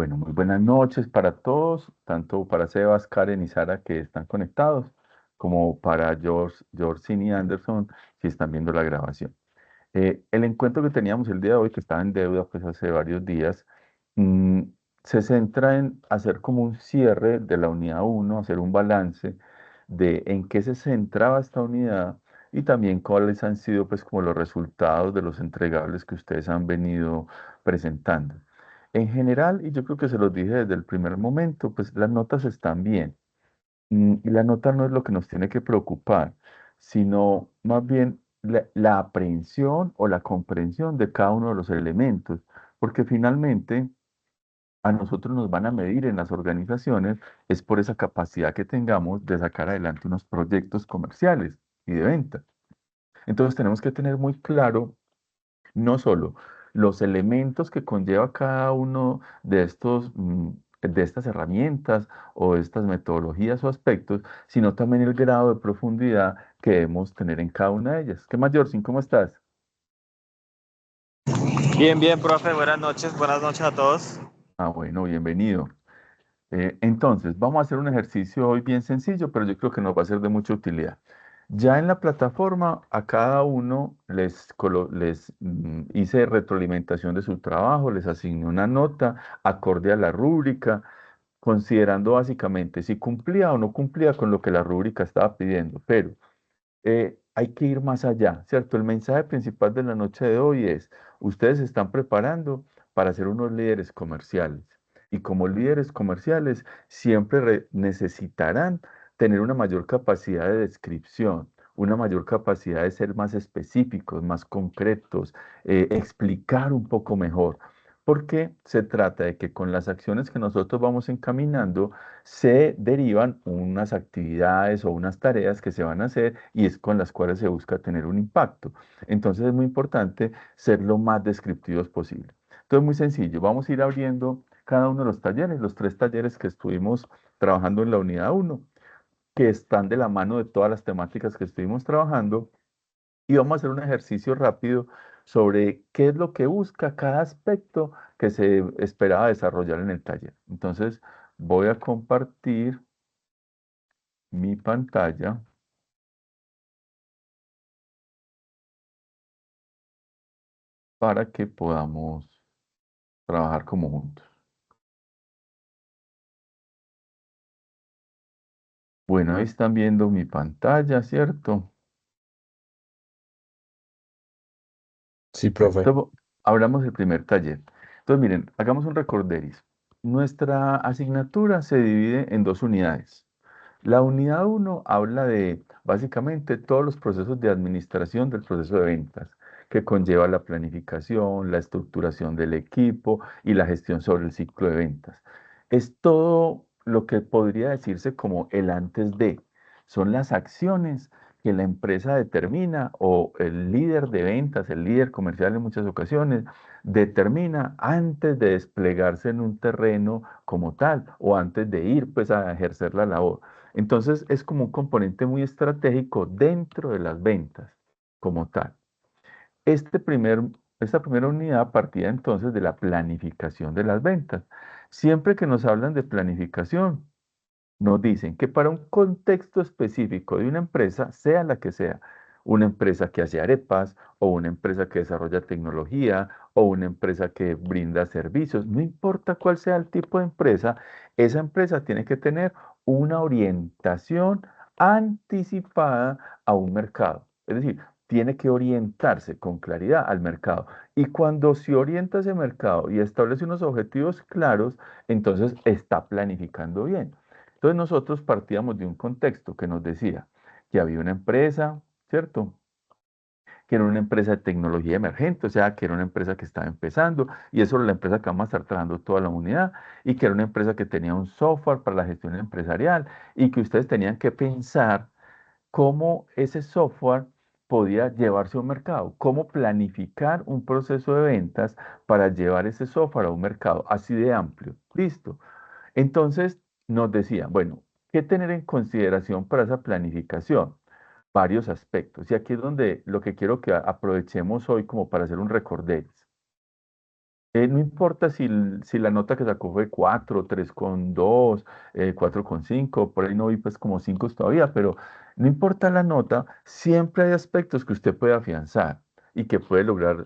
Bueno, muy buenas noches para todos, tanto para Sebas, Karen y Sara que están conectados, como para George y Anderson si están viendo la grabación. El encuentro que teníamos el día de hoy, que estaba en deuda pues hace varios días, mm, se centra en hacer como un cierre de la unidad uno, hacer un balance de en qué se centraba esta unidad y también cuáles han sido pues como los resultados de los entregables que ustedes han venido presentando. En general, y yo creo que se los dije desde el primer momento, pues las notas están bien. Y la nota no es lo que nos tiene que preocupar, sino más bien la aprehensión o la comprensión de cada uno de los elementos, porque finalmente a nosotros nos van a medir en las organizaciones es por esa capacidad que tengamos de sacar adelante unos proyectos comerciales y de venta. Entonces tenemos que tener muy claro no solo los elementos que conlleva cada uno de de estas herramientas o de estas metodologías o aspectos, sino también el grado de profundidad que debemos tener en cada una de ellas. ¿Qué más, Jorge? ¿Cómo estás? Bien, bien, profe, buenas noches a todos. Ah, bueno, bienvenido. Entonces, vamos a hacer un ejercicio hoy bien sencillo, pero yo creo que nos va a ser de mucha utilidad. Ya en la plataforma, a cada uno les hice retroalimentación de su trabajo, les asigné una nota acorde a la rúbrica, considerando básicamente si cumplía o no cumplía con lo que la rúbrica estaba pidiendo. Pero hay que ir más allá, ¿cierto? El mensaje principal de la noche de hoy es, ustedes se están preparando para ser unos líderes comerciales. Y como líderes comerciales, siempre necesitarán tener una mayor capacidad de descripción, una mayor capacidad de ser más específicos, más concretos, explicar un poco mejor. Porque se trata de que con las acciones que nosotros vamos encaminando, se derivan unas actividades o unas tareas que se van a hacer y es con las cuales se busca tener un impacto. Entonces es muy importante ser lo más descriptivos posible. Entonces, muy sencillo, vamos a ir abriendo cada uno de los talleres, los tres talleres que estuvimos trabajando en la unidad uno, que están de la mano de todas las temáticas que estuvimos trabajando y vamos a hacer un ejercicio rápido sobre qué es lo que busca cada aspecto que se esperaba desarrollar en el taller. Entonces, voy a compartir mi pantalla para que podamos trabajar como juntos. Bueno, ahí están viendo mi pantalla, ¿cierto? Sí, Bueno, profe. hablamos del primer taller. Entonces, miren, hagamos un recorderis. Nuestra asignatura se divide en dos unidades. La unidad uno habla de básicamente todos los procesos de administración del proceso de ventas, que conlleva la planificación, la estructuración del equipo y la gestión sobre el ciclo de ventas. Es todo lo que podría decirse como el antes de. Son las acciones que la empresa determina o el líder de ventas, el líder comercial en muchas ocasiones, determina antes de desplegarse en un terreno como tal o antes de ir pues a ejercer la labor. Entonces es como un componente muy estratégico dentro de las ventas como tal. Este primer, esta primera unidad partía entonces de la planificación de las ventas. Siempre que nos hablan de planificación, nos dicen que para un contexto específico de una empresa, sea la que sea, una empresa que hace arepas o una empresa que desarrolla tecnología o una empresa que brinda servicios, no importa cuál sea el tipo de empresa, esa empresa tiene que tener una orientación anticipada a un mercado. Es decir, tiene que orientarse con claridad al mercado. Y cuando se orienta a ese mercado y establece unos objetivos claros, entonces está planificando bien. Entonces nosotros partíamos de un contexto que nos decía que había una empresa, ¿cierto? Que era una empresa de tecnología emergente, o sea, que era una empresa que estaba empezando, y eso era la empresa que vamos a estar trabajando toda la unidad, y que era una empresa que tenía un software para la gestión empresarial, y que ustedes tenían que pensar cómo ese software podía llevarse a un mercado, cómo planificar un proceso de ventas para llevar ese software a un mercado así de amplio. Listo. Entonces nos decía, bueno, ¿qué tener en consideración para esa planificación? Varios aspectos. Y aquí es donde lo que quiero que aprovechemos hoy como para hacer un recorderis. No importa si la nota que sacó fue 4, 3,2, 4,5, por ahí no vi pues como 5 todavía, pero no importa la nota, siempre hay aspectos que usted puede afianzar y que puede lograr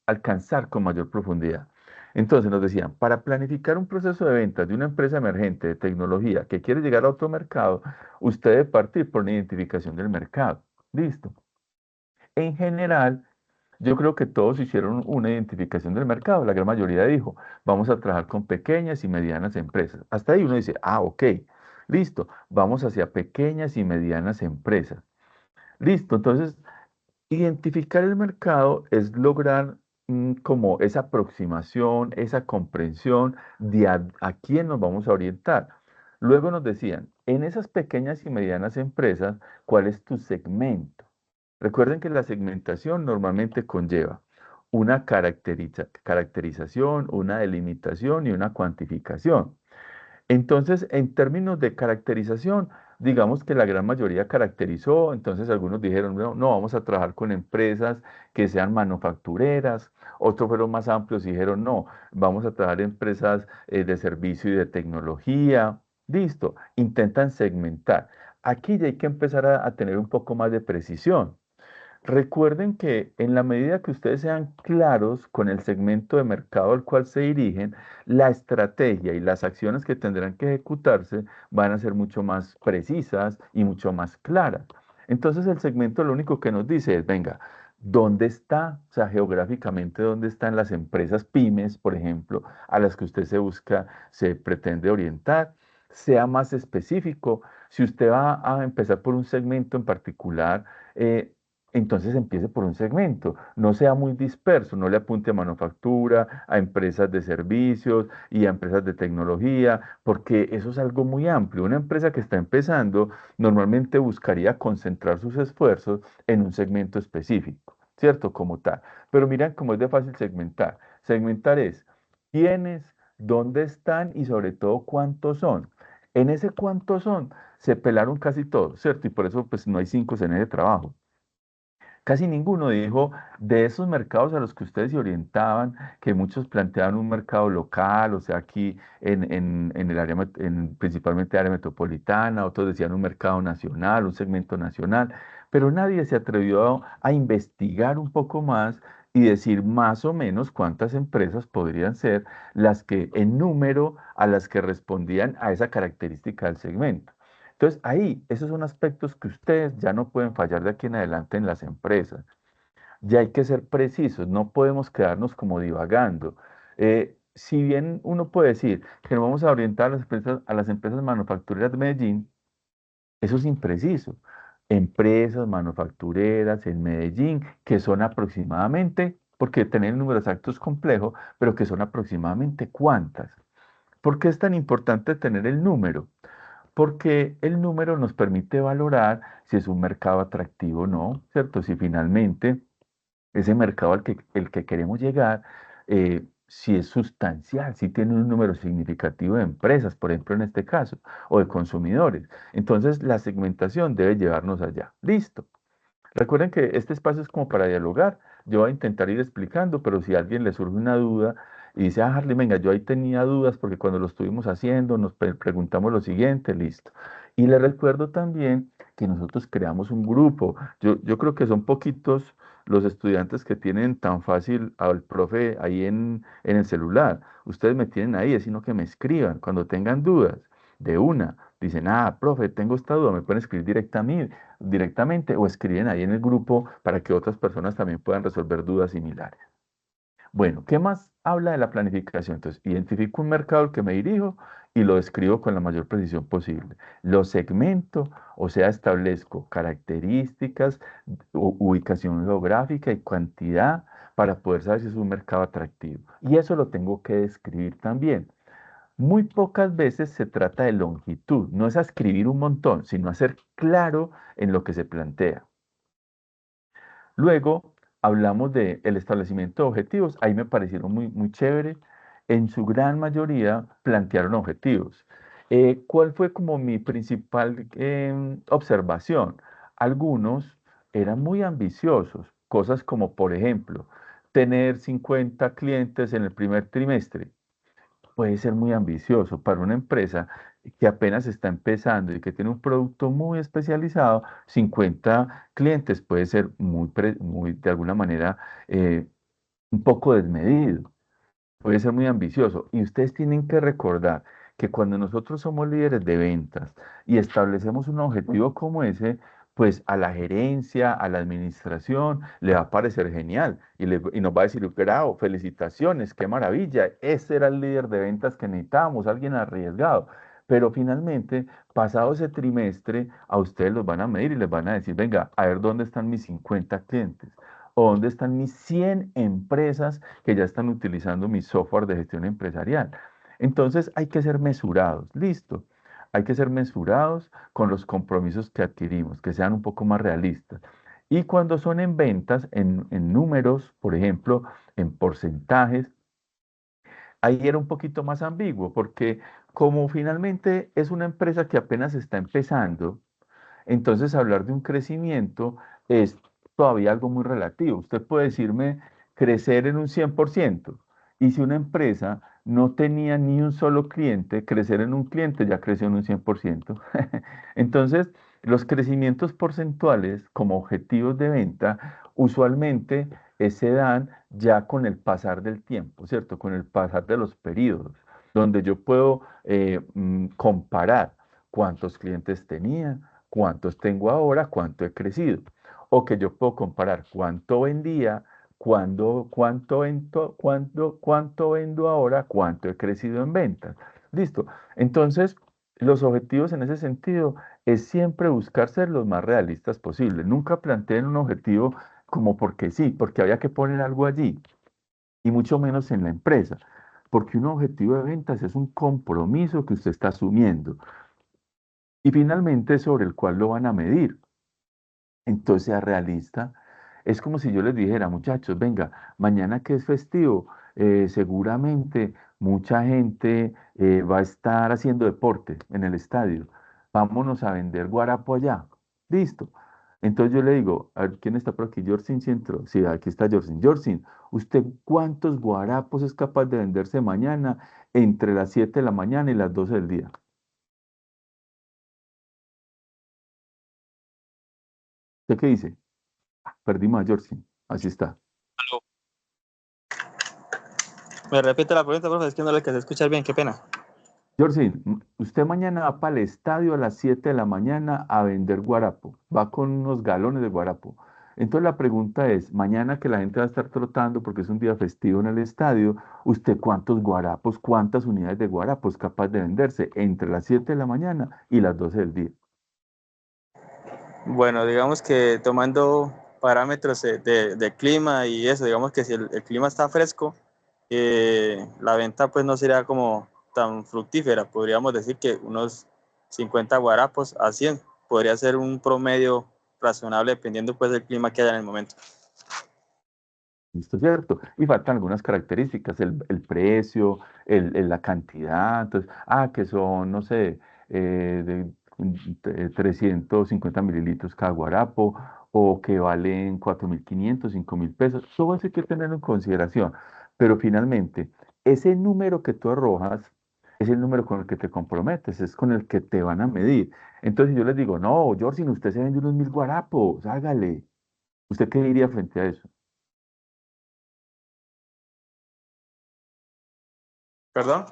alcanzar con mayor profundidad. Entonces nos decían, para planificar un proceso de ventas de una empresa emergente de tecnología que quiere llegar a otro mercado, usted debe partir por una identificación del mercado. Listo. En general, yo creo que todos hicieron una identificación del mercado. La gran mayoría dijo, vamos a trabajar con pequeñas y medianas empresas. Hasta ahí uno dice, ah, ok, listo, vamos hacia pequeñas y medianas empresas. Listo, entonces, identificar el mercado es lograr como esa aproximación, esa comprensión de a quién nos vamos a orientar. Luego nos decían, en esas pequeñas y medianas empresas, ¿cuál es tu segmento? Recuerden que la segmentación normalmente conlleva una caracterización, una delimitación y una cuantificación. Entonces, en términos de caracterización, digamos que la gran mayoría caracterizó, entonces algunos dijeron, no, no, vamos a trabajar con empresas que sean manufactureras, otros fueron más amplios y dijeron, no, vamos a trabajar en empresas de servicio y de tecnología. Listo, intentan segmentar. Aquí ya hay que empezar a tener un poco más de precisión. Recuerden que en la medida que ustedes sean claros con el segmento de mercado al cual se dirigen, la estrategia y las acciones que tendrán que ejecutarse van a ser mucho más precisas y mucho más claras. Entonces el segmento lo único que nos dice es, venga, ¿dónde está, o sea, geográficamente, dónde están las empresas pymes, por ejemplo, a las que usted se busca, se pretende orientar? Sea más específico. Si usted va a empezar por un segmento en particular, entonces empiece por un segmento, no sea muy disperso, no le apunte a manufactura, a empresas de servicios y a empresas de tecnología, porque eso es algo muy amplio. Una empresa que está empezando normalmente buscaría concentrar sus esfuerzos en un segmento específico, ¿cierto? Como tal. Pero miren cómo es de fácil segmentar. Segmentar es quiénes, dónde están y sobre todo cuántos son. En ese cuántos son, se pelaron casi todos, ¿cierto? Y por eso pues no hay cinco en ese trabajo. Casi ninguno dijo de esos mercados a los que ustedes se orientaban, que muchos planteaban un mercado local, o sea, aquí en el área, principalmente área metropolitana, otros decían un mercado nacional, un segmento nacional, pero nadie se atrevió a investigar un poco más y decir más o menos cuántas empresas podrían ser las que en número a las que respondían a esa característica del segmento. Entonces, ahí, esos son aspectos que ustedes ya no pueden fallar de aquí en adelante en las empresas. Ya hay que ser precisos, no podemos quedarnos como divagando. Si bien uno puede decir que nos vamos a orientar a las empresas manufactureras de Medellín, eso es impreciso. Empresas manufactureras en Medellín que son aproximadamente, porque tener el número exacto es complejo, pero que son aproximadamente cuántas. ¿Por qué es tan importante tener el número? Porque el número nos permite valorar si es un mercado atractivo o no, ¿cierto? Si finalmente ese mercado al que, el que queremos llegar, si es sustancial, si tiene un número significativo de empresas, por ejemplo, en este caso, o de consumidores. Entonces, la segmentación debe llevarnos allá. Listo. Recuerden que este espacio es como para dialogar. Yo voy a intentar ir explicando, pero si a alguien le surge una duda y dice, ah, Harley, venga, yo ahí tenía dudas porque cuando lo estuvimos haciendo nos preguntamos lo siguiente, listo. Y le recuerdo también que nosotros creamos un grupo. Yo creo que son poquitos los estudiantes que tienen tan fácil al profe ahí en el celular. Ustedes me tienen ahí, es sino que me escriban cuando tengan dudas de una. Dicen, ah, profe, tengo esta duda, me pueden escribir directamente o escriben ahí en el grupo para que otras personas también puedan resolver dudas similares. Bueno, ¿qué más habla de la planificación? Entonces, identifico un mercado al que me dirijo y lo describo con la mayor precisión posible. Lo segmento, o sea, establezco características, ubicación geográfica y cantidad para poder saber si es un mercado atractivo. Y eso lo tengo que describir también. Muy pocas veces se trata de longitud, no es a escribir un montón, sino a ser claro en lo que se plantea. Luego hablamos del establecimiento de objetivos, ahí me parecieron muy chévere. En su gran mayoría plantearon objetivos. ¿Cuál fue como mi principal observación? Algunos eran muy ambiciosos, cosas como, por ejemplo, tener 50 clientes en el primer trimestre. Puede ser muy ambicioso para una empresa que apenas está empezando y que tiene un producto muy especializado. 50 clientes puede ser muy de alguna manera, un poco desmedido. Puede ser muy ambicioso. Y ustedes tienen que recordar que cuando nosotros somos líderes de ventas y establecemos un objetivo como ese, pues a la gerencia, a la administración, le va a parecer genial y nos va a decir, bravo, felicitaciones, qué maravilla, ese era el líder de ventas que necesitábamos, alguien arriesgado. Pero finalmente, pasado ese trimestre, a ustedes los van a medir y les van a decir, venga, a ver dónde están mis 50 clientes o dónde están mis 100 empresas que ya están utilizando mi software de gestión empresarial. Entonces hay que ser mesurados, listo. Hay que ser mesurados con los compromisos que adquirimos, que sean un poco más realistas. Y cuando son en ventas, en números, por ejemplo, en porcentajes, ahí era un poquito más ambiguo, porque como finalmente es una empresa que apenas está empezando, entonces, hablar de un crecimiento es todavía algo muy relativo. Usted puede decirme crecer en un 100%. Y si una empresa no tenía ni un solo cliente, crecer en un cliente ya creció en un 100%. Entonces, los crecimientos porcentuales como objetivos de venta usualmente se dan ya con el pasar del tiempo, ¿cierto? Con el pasar de los periodos, donde yo puedo comparar cuántos clientes tenía, cuántos tengo ahora, cuánto he crecido. O que yo puedo comparar cuánto vendía, cuánto vendo ahora, cuánto he crecido en ventas. Listo. Entonces, los objetivos en ese sentido es siempre buscar ser los más realistas posibles. Nunca planteen un objetivo como porque sí, porque había que poner algo allí, y mucho menos en la empresa. Porque un objetivo de ventas es un compromiso que usted está asumiendo y finalmente sobre el cual lo van a medir. Entonces sea realista. Es como si yo les dijera, muchachos, venga, mañana que es festivo, seguramente mucha gente va a estar haciendo deporte en el estadio. Vámonos a vender guarapo allá. Listo. Entonces yo le digo, a ver, ¿quién está por aquí? Jorsin sí entró. Sí, aquí está Jorsin. Jorsin, ¿usted cuántos guarapos es capaz de venderse mañana entre las 7 de la mañana y las 12 del día? ¿Usted qué dice? Perdimos a Jorsin. Así está. Me repite la pregunta, profe, es que no le alcancé a escuchar bien, qué pena. Jorsin, usted mañana va para el estadio a las 7 de la mañana a vender guarapo. Va con unos galones de guarapo. Entonces la pregunta es, mañana que la gente va a estar trotando porque es un día festivo en el estadio, ¿usted cuántos guarapos, cuántas unidades de guarapo es capaz de venderse entre las 7 de la mañana y las 12 del día? Bueno, digamos que tomando parámetros de clima y eso, digamos que si el clima está fresco, la venta pues no sería como tan fructífera. Podríamos decir que unos 50 guarapos a 100 podría ser un promedio razonable dependiendo pues del clima que haya en el momento. ¿Listo? ¿Cierto? Y faltan algunas características, el precio, la cantidad, entonces, que son, no sé, de 350 mililitros cada guarapo, o que valen 4.500, 5.000 pesos, todo eso hay que tenerlo en consideración, pero finalmente, ese número que tú arrojas es el número con el que te comprometes, es con el que te van a medir. Entonces yo les digo, no, Jorge, usted se vende unos 1.000 guarapos, hágale. ¿Usted qué diría frente a eso? ¿Perdón?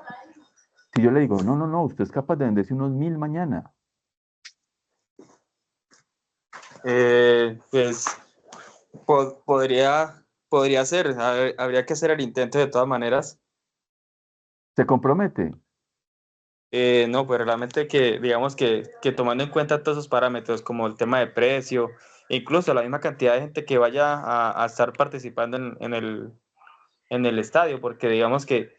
Si yo le digo, no, no, no, usted es capaz de venderse unos 1.000 mañana, Pues podría ser, habría que hacer el intento de todas maneras. ¿se compromete? No, pues realmente que digamos que tomando en cuenta todos esos parámetros como el tema de precio, incluso la misma cantidad de gente que vaya a estar participando en el estadio, porque digamos que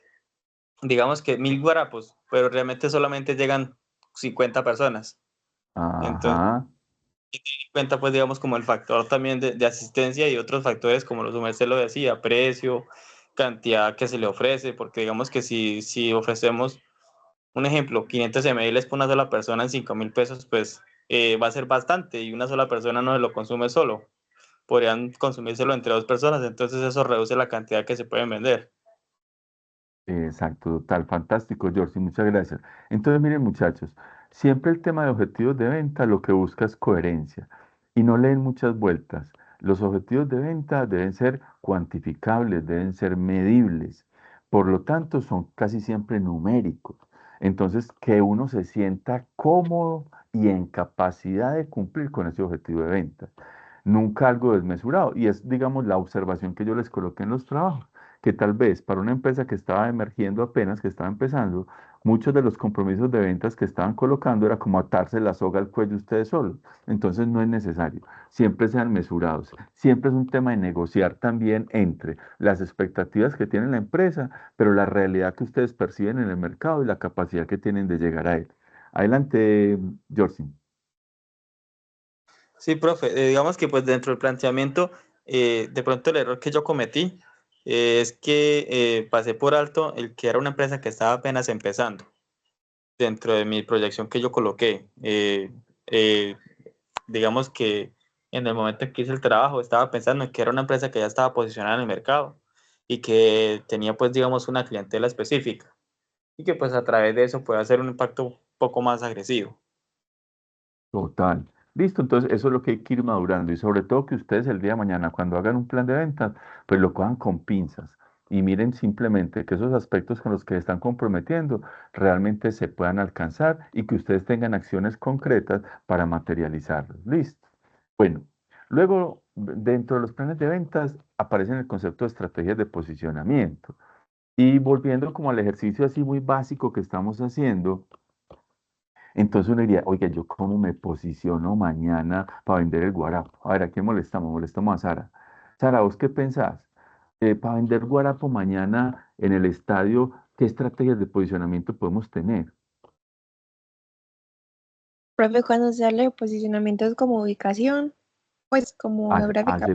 1.000 guarapos, pero realmente solamente llegan 50 personas. Entonces, Ajá. en cuenta pues digamos como el factor también de asistencia y otros factores como los usted lo decía, precio, cantidad que se le ofrece, porque digamos que si ofrecemos un ejemplo, 500 ml por una sola persona en 5.000 pesos, pues va a ser bastante y una sola persona no se lo consume solo. podrían consumírselo entre 2 personas, entonces eso reduce la cantidad que se pueden vender. Exacto, total, fantástico, George, muchas gracias. Entonces, miren, muchachos, siempre el tema de objetivos de venta lo que busca es coherencia y no leen muchas vueltas. Los objetivos de venta deben ser cuantificables, deben ser medibles, por lo tanto, son casi siempre numéricos. Entonces, que uno se sienta cómodo y en capacidad de cumplir con ese objetivo de venta. Nunca algo desmesurado. Y es, digamos, la observación que yo les coloqué en los trabajos que tal vez para una empresa que estaba emergiendo apenas, que estaba empezando, muchos de los compromisos de ventas que estaban colocando era como atarse la soga al cuello ustedes solos. Entonces no es necesario. Siempre sean mesurados. Siempre es un tema de negociar también entre las expectativas que tiene la empresa, pero la realidad que ustedes perciben en el mercado y la capacidad que tienen de llegar a él. Adelante, George. Sí, profe, digamos que pues dentro del planteamiento, de pronto el error que yo cometí es que pasé por alto el que era una empresa que estaba apenas empezando dentro de mi proyección que yo coloqué. Eh, digamos que en el momento en que hice el trabajo estaba pensando en que era una empresa que ya estaba posicionada en el mercado y que tenía pues digamos una clientela específica y que pues a través de eso puede hacer un impacto un poco más agresivo. Total. Listo, entonces eso es lo que hay que ir madurando y sobre todo que ustedes el día de mañana cuando hagan un plan de ventas, pues lo cojan con pinzas y miren simplemente que esos aspectos con los que se están comprometiendo realmente se puedan alcanzar y que ustedes tengan acciones concretas para materializarlos. Listo. Bueno, luego dentro de los planes de ventas aparecen el concepto de estrategias de posicionamiento y volviendo como al ejercicio así muy básico que estamos haciendo. Entonces uno diría, oiga, ¿yo cómo me posiciono mañana para vender el guarapo? A ver, ¿a quién molestamos? Molestamos a Sara. Sara, ¿vos qué pensás? Para vender guarapo mañana en el estadio, ¿qué estrategias de posicionamiento podemos tener? Profe, cuando se habla de posicionamiento es como ubicación, pues como geográfica.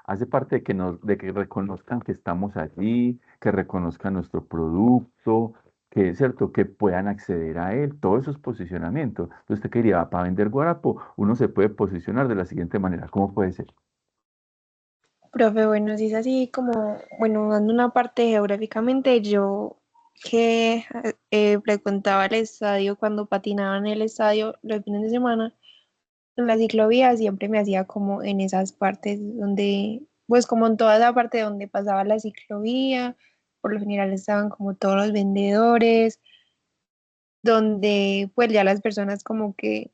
Hace parte de que reconozcan que estamos allí, que reconozcan nuestro producto, que es cierto, que puedan acceder a él, todos esos posicionamientos. Entonces, usted quería, para vender guarapo, uno se puede posicionar de la siguiente manera. ¿Cómo puede ser? Profe, bueno, si es así como, bueno, dando una parte geográficamente, yo que frecuentaba el estadio cuando patinaba en el estadio los fines de semana, en la ciclovía siempre me hacía como en esas partes donde, pues como en toda esa parte donde pasaba la ciclovía, por lo general estaban como todos los vendedores, donde pues ya las personas como que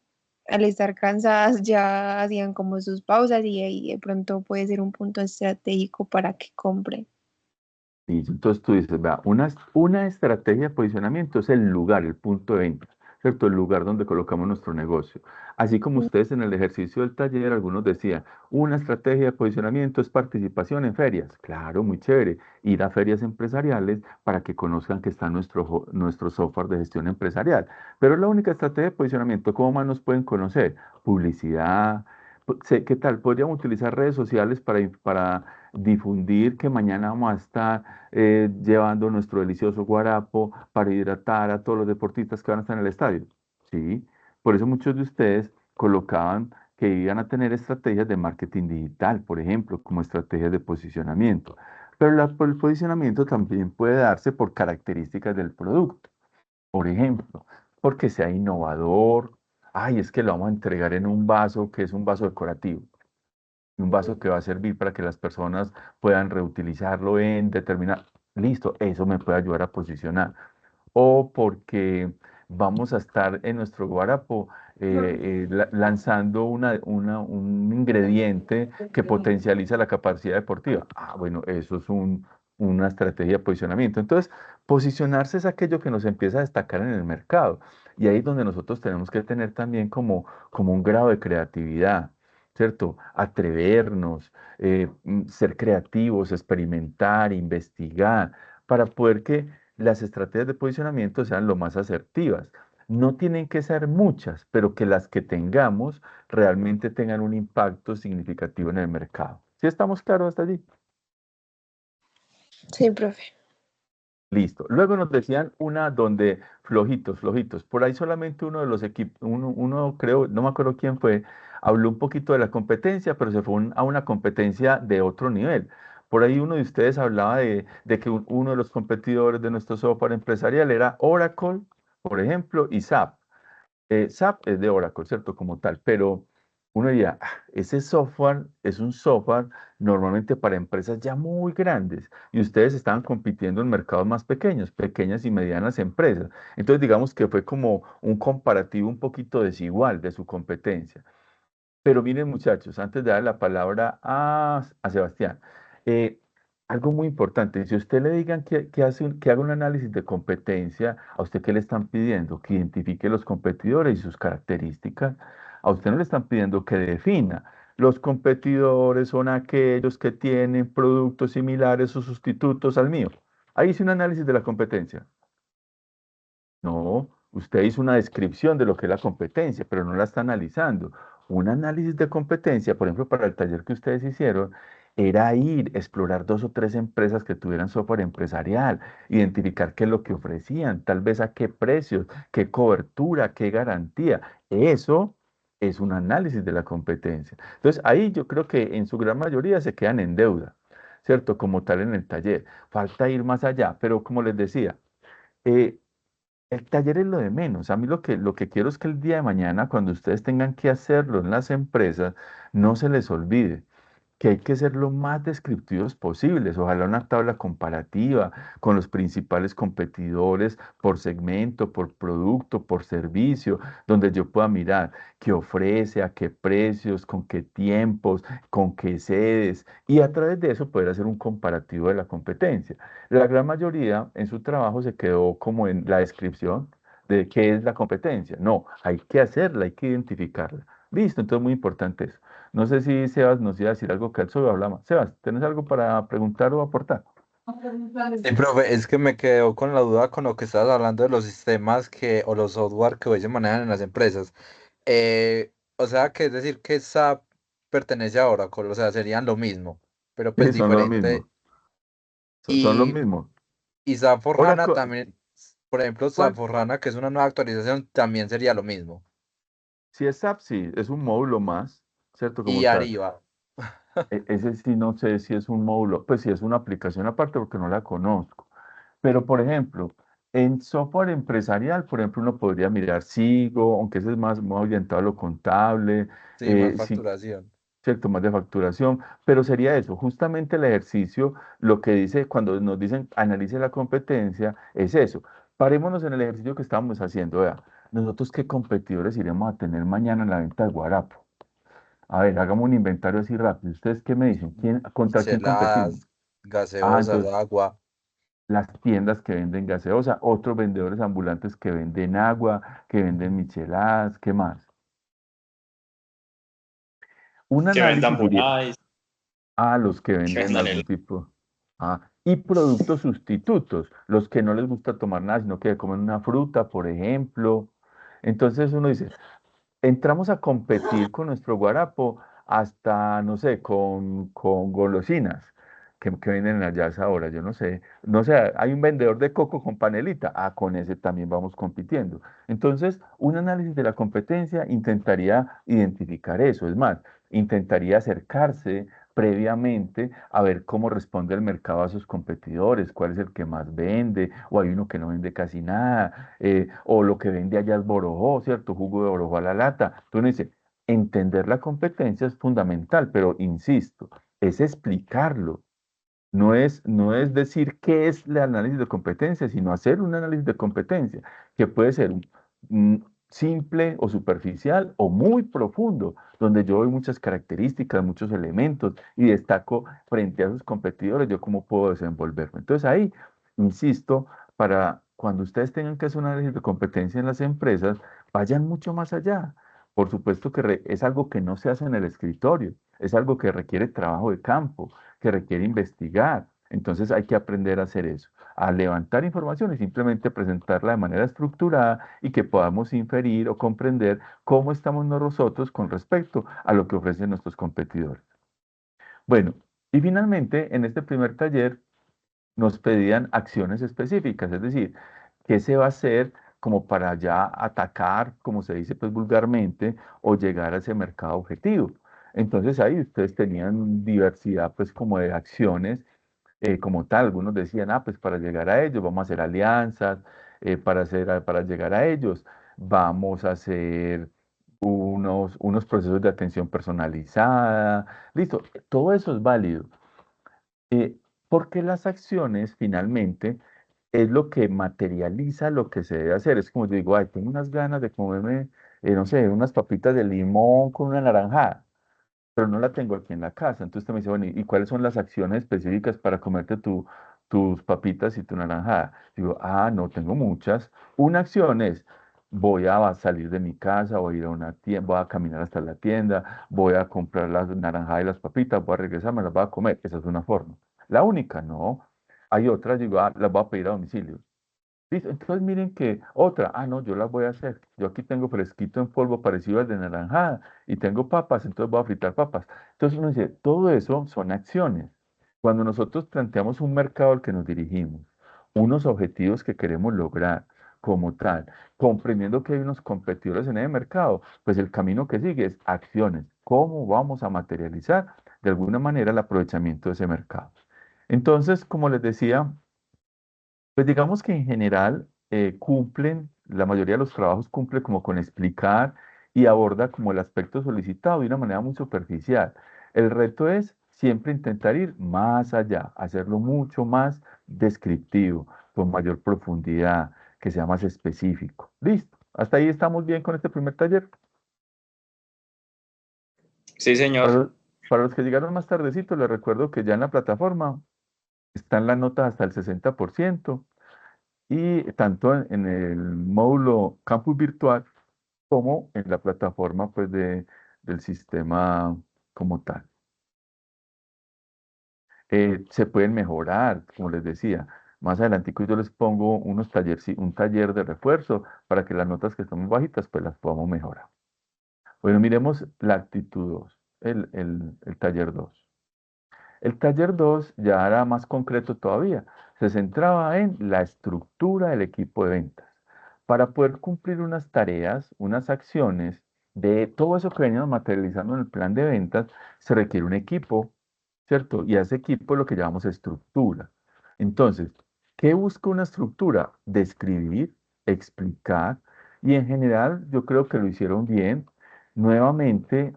al estar cansadas ya hacían como sus pausas y ahí de pronto puede ser un punto estratégico para que compren. Y entonces tú dices, vea, una estrategia de posicionamiento es el lugar, el punto de venta, ¿cierto? El lugar donde colocamos nuestro negocio. Así como ustedes en el ejercicio del taller, algunos decían, una estrategia de posicionamiento es participación en ferias. Claro, muy chévere. Ir a ferias empresariales para que conozcan que está nuestro software de gestión empresarial. Pero la única estrategia de posicionamiento, ¿cómo más nos pueden conocer? Publicidad. ¿Qué tal? Podríamos utilizar redes sociales para difundir que mañana vamos a estar llevando nuestro delicioso guarapo para hidratar a todos los deportistas que van a estar en el estadio. Sí, por eso muchos de ustedes colocaban que iban a tener estrategias de marketing digital, por ejemplo, como estrategias de posicionamiento. Pero el posicionamiento también puede darse por características del producto. Por ejemplo, porque sea innovador. Ay, es que lo vamos a entregar en un vaso que es un vaso decorativo, un vaso que va a servir para que las personas puedan reutilizarlo en determinar. Listo, eso me puede ayudar a posicionar. O porque vamos a estar en nuestro guarapo lanzando un ingrediente que potencializa la capacidad deportiva. Ah, bueno, eso es una estrategia de posicionamiento. Entonces, posicionarse es aquello que nos empieza a destacar en el mercado. Y ahí es donde nosotros tenemos que tener también como un grado de creatividad. ¿Cierto? Atrevernos, ser creativos, experimentar, investigar, para poder que las estrategias de posicionamiento sean lo más asertivas. No tienen que ser muchas, pero que las que tengamos realmente tengan un impacto significativo en el mercado. ¿Sí estamos claros hasta allí? Sí, profe. Listo. Luego nos decían una donde flojitos, flojitos. Por ahí solamente uno de los equipos, uno creo, no me acuerdo quién fue, habló un poquito de la competencia, pero se fue a una competencia de otro nivel. Por ahí uno de ustedes hablaba de que uno de los competidores de nuestro software empresarial era Oracle, por ejemplo, y SAP. SAP es de Oracle, ¿cierto? Como tal, pero uno diría, "Ah, ese software es un software normalmente para empresas ya muy grandes y ustedes estaban compitiendo en mercados más pequeños, pequeñas y medianas empresas. Entonces, digamos que fue como un comparativo un poquito desigual de su competencia. Pero miren, muchachos, antes de dar la palabra a Sebastián, eh, algo muy importante, si a usted le digan que haga un análisis de competencia, ¿a usted qué le están pidiendo? Que identifique los competidores y sus características. A usted no le están pidiendo que defina. Los competidores son aquellos que tienen productos similares o sustitutos al mío. Ahí hice un análisis de la competencia. No, usted hizo una descripción de lo que es la competencia, pero no la está analizando. Un análisis de competencia, por ejemplo, para el taller que ustedes hicieron, era ir, explorar dos o tres empresas que tuvieran software empresarial, identificar qué es lo que ofrecían, tal vez a qué precios, qué cobertura, qué garantía. Eso es un análisis de la competencia. Entonces, ahí yo creo que en su gran mayoría se quedan en deuda, ¿cierto? Como tal en el taller. Falta ir más allá, pero como les decía, eh, el taller es lo de menos. A mí lo que quiero es que el día de mañana, cuando ustedes tengan que hacerlo en las empresas, no se les olvide que hay que ser lo más descriptivos posibles. Ojalá una tabla comparativa con los principales competidores por segmento, por producto, por servicio, donde yo pueda mirar qué ofrece, a qué precios, con qué tiempos, con qué sedes, y a través de eso poder hacer un comparativo de la competencia. La gran mayoría en su trabajo se quedó como en la descripción de qué es la competencia. No, hay que hacerla, hay que identificarla. Listo, entonces muy importante eso. No sé si Sebas nos iba a decir algo que él solo habla más. Sebas, ¿tienes algo para preguntar o aportar? Sí, profe, es que me quedo con la duda con lo que estabas hablando de los sistemas o los software que hoy se manejan en las empresas. O sea, que es decir que SAP pertenece a Oracle, o sea, serían lo mismo, pero pues Sí, son lo diferente. mismo. Son lo Y, mismo. y SAP for HANA Oracle, también, por ejemplo, SAP ¿cuál? for HANA, que es una nueva actualización, también sería lo mismo. Si es SAP, sí, es un módulo más, ¿cierto? Y Como tal. Ariba, Ese sí no sé si es un módulo, pues sí es una aplicación aparte porque no la conozco. Pero, por ejemplo, en software empresarial, por ejemplo, uno podría mirar Sigo, aunque ese es más orientado a lo contable, sí, más sí, facturación. cierto, más de facturación, pero sería eso, justamente el ejercicio, lo que dice cuando nos dicen analice la competencia, es eso. Parémonos en el ejercicio que estábamos haciendo, vea, nosotros qué competidores iremos a tener mañana en la venta de Guarapo. A ver, hagamos un inventario así rápido. ¿Ustedes qué me dicen? ¿Contra quién competimos? Micheladas, Ah, gaseosas, entonces, agua. las tiendas que venden gaseosa, otros vendedores ambulantes que venden agua, que venden micheladas, ¿qué más? Un Que vendan análisis diría, Bonais, los que que venden vendan algún el... tipo. Y productos sustitutos, los que no les gusta tomar nada, sino que comen una fruta, por ejemplo. Entonces uno dice, entramos a competir con nuestro guarapo hasta, no sé, con golosinas que venden allá a esa hora, yo no sé, hay un vendedor de coco con panelita, con ese también vamos compitiendo. Entonces, un análisis de la competencia intentaría identificar eso, es más, intentaría acercarse previamente a ver cómo responde el mercado a sus competidores, cuál es el que más vende, o hay uno que no vende casi nada, o lo que vende allá es borojó, ¿cierto? Jugo de borojó a la lata. Entonces dice, entender la competencia es fundamental, pero insisto, es explicarlo. No es decir qué es el análisis de competencia, sino hacer un análisis de competencia, que puede ser simple o superficial o muy profundo, donde yo doy muchas características, muchos elementos y destaco frente a sus competidores yo cómo puedo desenvolverme. Entonces ahí, insisto, para cuando ustedes tengan que hacer un análisis de competencia en las empresas, vayan mucho más allá. Por supuesto que es algo que no se hace en el escritorio, es algo que requiere trabajo de campo, que requiere investigar. Entonces hay que aprender a hacer eso, a levantar información y simplemente presentarla de manera estructurada y que podamos inferir o comprender cómo estamos nosotros con respecto a lo que ofrecen nuestros competidores. Bueno, y finalmente en este primer taller nos pedían acciones específicas, es decir, qué se va a hacer como para ya atacar, como se dice pues vulgarmente, o llegar a ese mercado objetivo. Entonces ahí ustedes tenían diversidad pues como de acciones como tal. Algunos decían, ah, pues para llegar a ellos vamos a hacer alianzas, para llegar a ellos vamos a hacer unos procesos de atención personalizada. Listo, todo eso es válido. Eh, Porque las acciones finalmente es lo que materializa lo que se debe hacer. Es como yo digo, ay, tengo unas ganas de comerme, no sé, unas papitas de limón con una naranjada, pero no la tengo aquí en la casa. Entonces usted me dice, bueno, ¿y cuáles son las acciones específicas para comerte tus papitas y tu naranjada? Digo, ah, no tengo muchas. Una acción es, salir de mi casa, voy a ir a una tienda, voy a caminar hasta la tienda, voy a comprar las naranjadas y las papitas, voy a regresar, me las voy a comer. Esa es una forma. La única, no. Hay otras, digo, ah, las voy a pedir a domicilio. Listo, entonces miren que otra, ah, no, yo las voy a hacer. Yo aquí tengo fresquito en polvo parecido al de naranjada y tengo papas, entonces voy a fritar papas. Entonces uno dice, todo eso son acciones. Cuando nosotros planteamos un mercado al que nos dirigimos, unos objetivos que queremos lograr como tal, comprendiendo que hay unos competidores en el mercado, pues el camino que sigue es acciones. ¿Cómo vamos a materializar de alguna manera el aprovechamiento de ese mercado? Entonces, como les decía, pues digamos que en general la mayoría de los trabajos cumple como con explicar y aborda como el aspecto solicitado de una manera muy superficial. El reto es siempre intentar ir más allá, hacerlo mucho más descriptivo, con mayor profundidad, que sea más específico. Listo. Hasta ahí estamos bien con este primer taller. Sí, Para señor. los, para los que llegaron más tardecito, les recuerdo que ya en la plataforma están las notas hasta el 60%. Y tanto en el módulo campus virtual como en la plataforma pues, del sistema como tal. Se pueden mejorar, como les decía. Más adelantico yo les pongo un taller de refuerzo para que las notas que están muy bajitas pues las podamos mejorar. Bueno, miremos la actitud 2, el taller 2. El taller 2 ya era más concreto todavía. Se centraba en la estructura del equipo de ventas. Para poder cumplir unas tareas, unas acciones de todo eso que veníamos materializando en el plan de ventas, se requiere un equipo, ¿cierto? Y a ese equipo es lo que llamamos estructura. Entonces, ¿qué busca una estructura? Describir, explicar, y en general yo creo que lo hicieron bien. Nuevamente,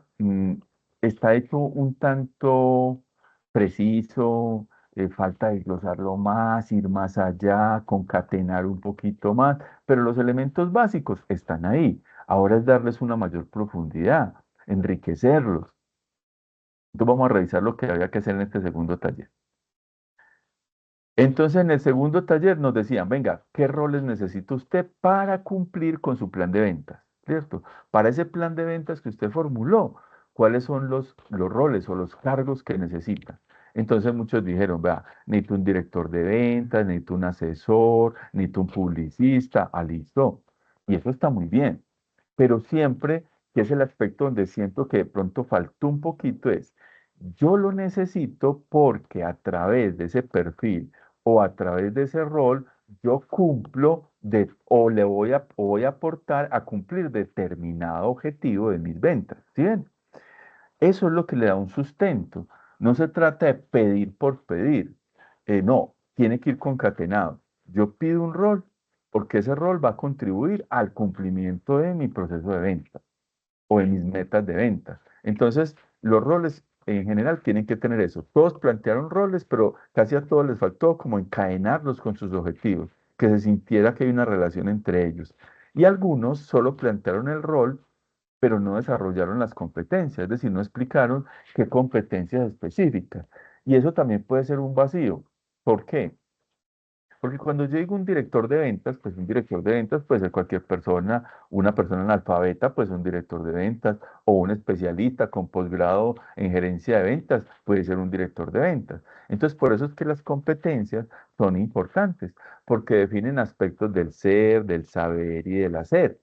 está hecho un tanto preciso, falta desglosarlo más, ir más allá, concatenar un poquito más, pero los elementos básicos están ahí. Ahora es darles una mayor profundidad, enriquecerlos. Entonces vamos a revisar lo que había que hacer en este segundo taller. Entonces en el segundo taller nos decían, venga, ¿qué roles necesita usted para cumplir con su plan de ventas? ¿Cierto? Para ese plan de ventas que usted formuló, ¿cuáles son los roles o los cargos que necesita? Entonces muchos dijeron, vea, necesito un director de ventas, necesito un asesor, necesito un publicista, listo. Y eso está muy bien. Pero siempre, que es el aspecto donde siento que de pronto faltó un poquito, es, yo lo necesito porque a través de ese perfil o a través de ese rol, yo cumplo o voy a aportar a cumplir determinado objetivo de mis ventas. ¿Sí ven? Eso es lo que le da un sustento. No se trata de pedir por pedir. No, tiene que ir concatenado. Yo pido un rol porque ese rol va a contribuir al cumplimiento de mi proceso de venta o en mis metas de venta. Entonces, los roles en general tienen que tener eso. Todos plantearon roles, pero casi a todos les faltó como encadenarlos con sus objetivos, que se sintiera que hay una relación entre ellos. Y algunos solo plantearon el rol, pero no desarrollaron las competencias, es decir, no explicaron qué competencias específicas. Y eso también puede ser un vacío. ¿Por qué? Porque cuando yo digo un director de ventas, pues un director de ventas puede ser cualquier persona, una persona analfabeta, pues un director de ventas, o un especialista con posgrado en gerencia de ventas, puede ser un director de ventas. Entonces, por eso es que las competencias son importantes, porque definen aspectos del ser, del saber y del hacer.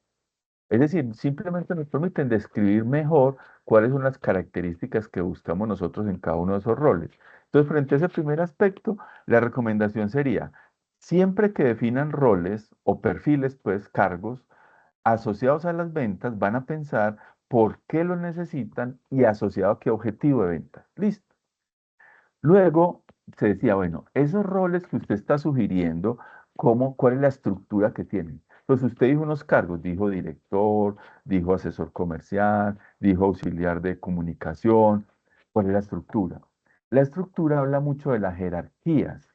Es decir, simplemente nos permiten describir mejor cuáles son las características que buscamos nosotros en cada uno de esos roles. Entonces, frente a ese primer aspecto, la recomendación sería, Siempre que definan roles o perfiles, pues cargos asociados a las ventas, van a pensar por qué lo necesitan y asociado a qué objetivo de ventas. Listo. Luego se decía, bueno, esos roles que usted está sugiriendo, ¿cuál es la estructura que tienen? Pues usted dijo unos cargos, dijo director, dijo asesor comercial, dijo auxiliar de comunicación. ¿Cuál es la estructura? La estructura habla mucho de las jerarquías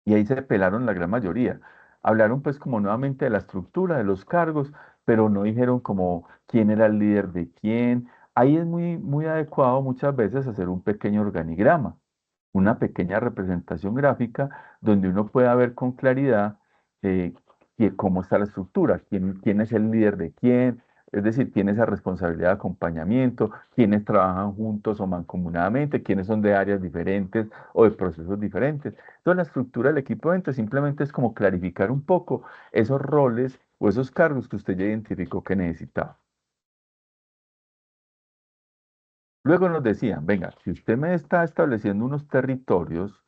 y ahí se pelaron la gran mayoría. Hablaron pues como nuevamente de la estructura, de los cargos, pero no dijeron como quién era el líder de quién. Ahí es muy adecuado muchas veces hacer un pequeño organigrama, una pequeña representación gráfica donde uno pueda ver con claridad eh, cómo está la estructura, quién es el líder de quién, es decir, quién es esa responsabilidad de acompañamiento, quiénes trabajan juntos o mancomunadamente, quiénes son de áreas diferentes o de procesos diferentes. Entonces, la estructura del equipo de ventas simplemente es como clarificar un poco esos roles o esos cargos que usted ya identificó que necesitaba. Luego nos decían, venga, si usted me está estableciendo unos territorios,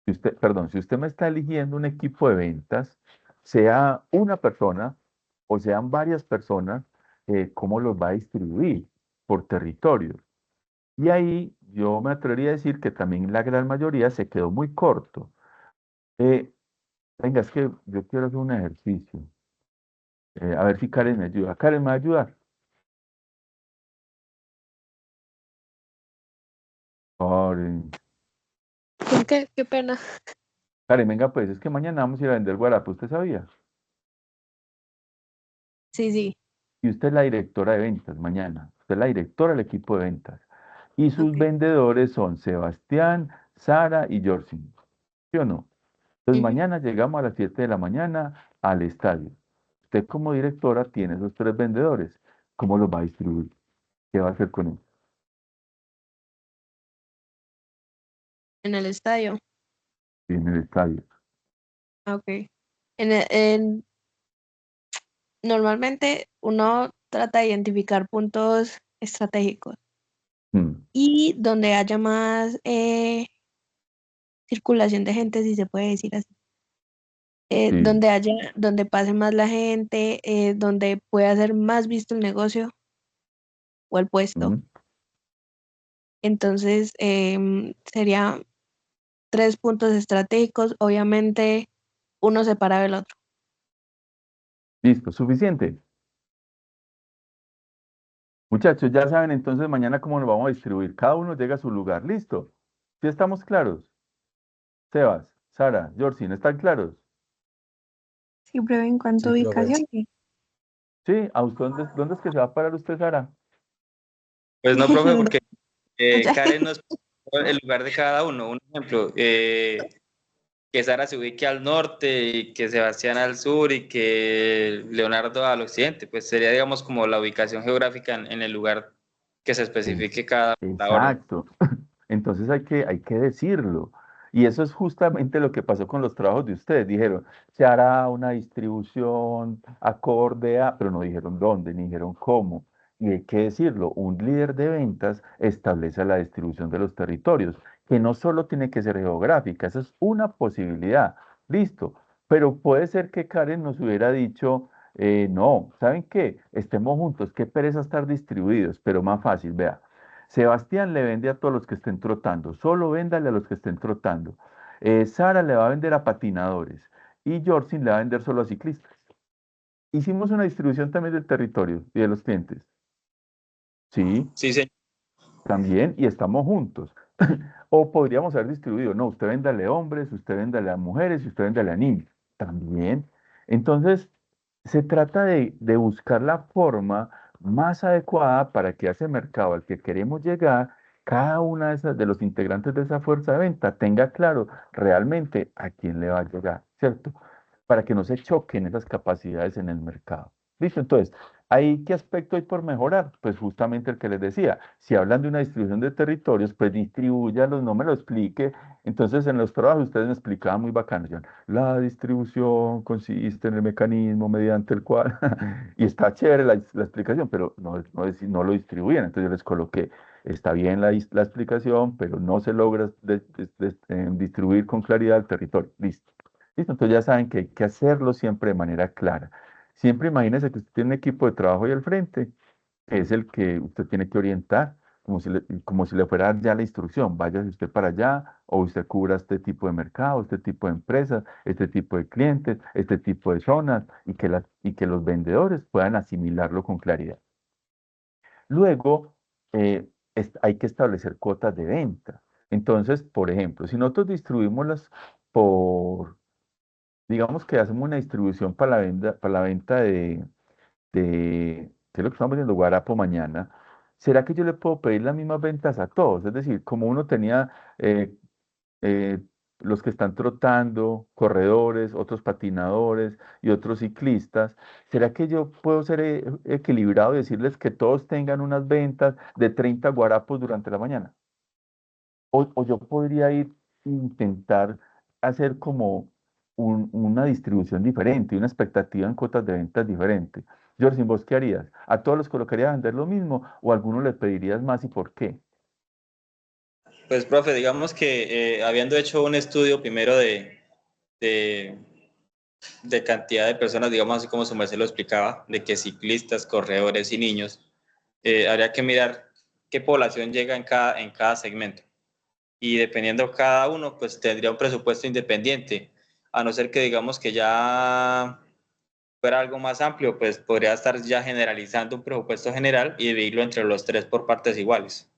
si usted me está eligiendo un equipo de ventas, sea una persona o sean varias personas, ¿cómo los va a distribuir por territorio? Y ahí yo me atrevería a decir que también la gran mayoría se quedó muy corto. Eh, venga, es que yo quiero hacer un ejercicio. A ver si Karen me ayuda. Karen, ¿me va a ayudar? Karen, ¿Por qué? Qué pena. Karen, venga, pues es que mañana vamos a ir a vender guarapo, ¿usted sabía? Sí, sí, Y usted es la directora de ventas mañana. Usted es la directora del equipo de ventas. Y sus ok. vendedores son Sebastián, Sara y Jorsin. ¿Sí o no? Entonces Ujú. mañana llegamos a las 7 de la mañana al estadio. Usted como directora tiene esos tres vendedores. ¿Cómo los va a distribuir? ¿Qué va a hacer con ellos? En el estadio. Sí, en el estadio. Ah, ok. Normalmente uno trata de identificar puntos estratégicos Mm, y donde haya más circulación de gente, si se puede decir así. sí. Donde pase más la gente, donde pueda ser más visto el negocio o el puesto. Mm. Entonces, sería 3 puntos estratégicos, obviamente uno separado del otro. Listo, suficiente. Muchachos, ya saben entonces mañana cómo nos vamos a distribuir. Cada uno llega a su lugar. Listo. ¿Sí estamos claros? Sebas, Sara, Jorsin, ¿están claros? Siempre en cuanto Sí, a profe. ubicación, sí. Sí, ¿a usted dónde es que se va a parar usted, Sara? Pues no, profe, porque Allá. Karen nos puso el lugar de cada uno. Un ejemplo, que Sara se ubique al norte y que Sebastián al sur y que Leonardo al occidente. Pues sería, digamos, como la ubicación geográfica en el lugar que se Es- especifique cada la orden. exacto. Entonces hay que decirlo. Y eso es justamente lo que pasó con los trabajos de ustedes. Dijeron, se hará una distribución acorde a, pero no dijeron dónde, ni dijeron cómo. Y hay que decirlo, un líder de ventas establece la distribución de los territorios, que no solo tiene que ser geográfica, esa es una posibilidad. Listo. Pero puede ser que Karen nos hubiera dicho, no, ¿saben qué? Estemos juntos, qué pereza estar distribuidos, pero más fácil, vea. Sebastián le vende a todos los que estén trotando, solo véndale a los que estén trotando. Sara le va a vender a patinadores y Jorsin le va a vender solo a ciclistas. Hicimos una distribución también del territorio y de los clientes. Sí, Sí, señor. también, y estamos juntos. O podríamos haber distribuido, no, usted véndale a hombres, usted véndale a mujeres y usted véndale a niños. También. Entonces, se trata de buscar la forma más adecuada para que ese mercado al que queremos llegar, cada una de los integrantes de esa fuerza de venta tenga claro realmente a quién le va a llegar, ¿cierto? Para que no se choquen esas capacidades en el mercado. ¿Listo? Entonces, ¿ahí qué aspecto hay por mejorar? Pues justamente el que les decía, si hablan de una distribución de territorios, pues distribúyalos, no me lo explique. Entonces, en los trabajos ustedes me explicaban muy bacano, decían, la distribución consiste en el mecanismo mediante el cual, y está chévere la explicación, pero no lo distribuían. Entonces yo les coloqué, está bien la explicación, pero no se logra distribuir con claridad el territorio. Listo. ¿Listo? Entonces ya saben que hay que hacerlo siempre de manera clara. Siempre imagínense que usted tiene un equipo de trabajo ahí al frente, que es el que usted tiene que orientar, como si le fuera a dar ya la instrucción, váyase usted para allá, o usted cubra este tipo de mercado, este tipo de empresas, este tipo de clientes, este tipo de zonas, y que los vendedores puedan asimilarlo con claridad. Luego, hay que establecer cuotas de venta. Entonces, por ejemplo, si nosotros distribuimos por, digamos que hacemos una distribución para la venta ¿qué es lo que estamos viendo? Guarapo mañana. ¿Será que yo le puedo pedir las mismas ventas a todos? Es decir, como uno tenía eh, eh, los que están trotando, corredores, otros patinadores y otros ciclistas, ¿será que yo puedo ser equilibrado y decirles que todos tengan unas ventas de 30 guarapos durante la mañana? O yo podría intentar hacer como una distribución diferente, una expectativa en cuotas de ventas diferente. Jorge, ¿vos qué harías? ¿A todos los colocarías a vender lo mismo o a algunos les pedirías más y por qué? Pues, profe, digamos que habiendo hecho un estudio primero de, de cantidad de personas, digamos así como su merced lo explicaba, de que ciclistas, corredores y niños, habría que mirar qué población llega en cada segmento. Y dependiendo cada uno, pues tendría un presupuesto independiente. A no ser que digamos que ya fuera algo más amplio, pues podría estar ya generalizando un presupuesto general y dividirlo entre los tres por partes iguales.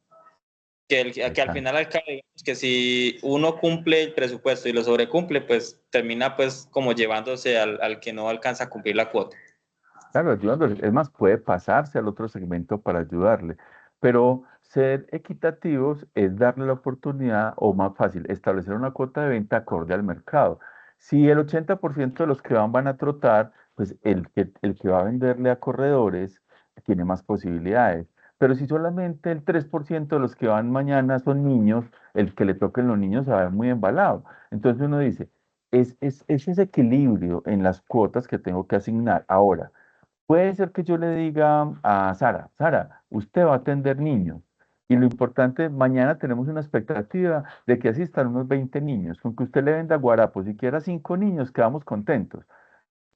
Que al Exacto. final al cabo, digamos que si uno cumple el presupuesto y lo sobrecumple, pues termina pues como llevándose al que no alcanza a cumplir la cuota. Claro, ayudándole. Es más, puede pasarse al otro segmento para ayudarle. Pero ser equitativos es darle la oportunidad, o más fácil, establecer una cuota de venta acorde al mercado. Si el 80% de los que van a trotar, pues el que va a venderle a corredores tiene más posibilidades. Pero si solamente el 3% de los que van mañana son niños, el que le toquen los niños se va a ver muy embalado. Entonces uno dice, es ese equilibrio en las cuotas que tengo que asignar. Ahora, puede ser que yo le diga a Sara, Sara, usted va a atender niños. Y lo importante, mañana tenemos una expectativa de que asistan unos 20 niños. Con que usted le venda guarapos, siquiera 5 niños, quedamos contentos.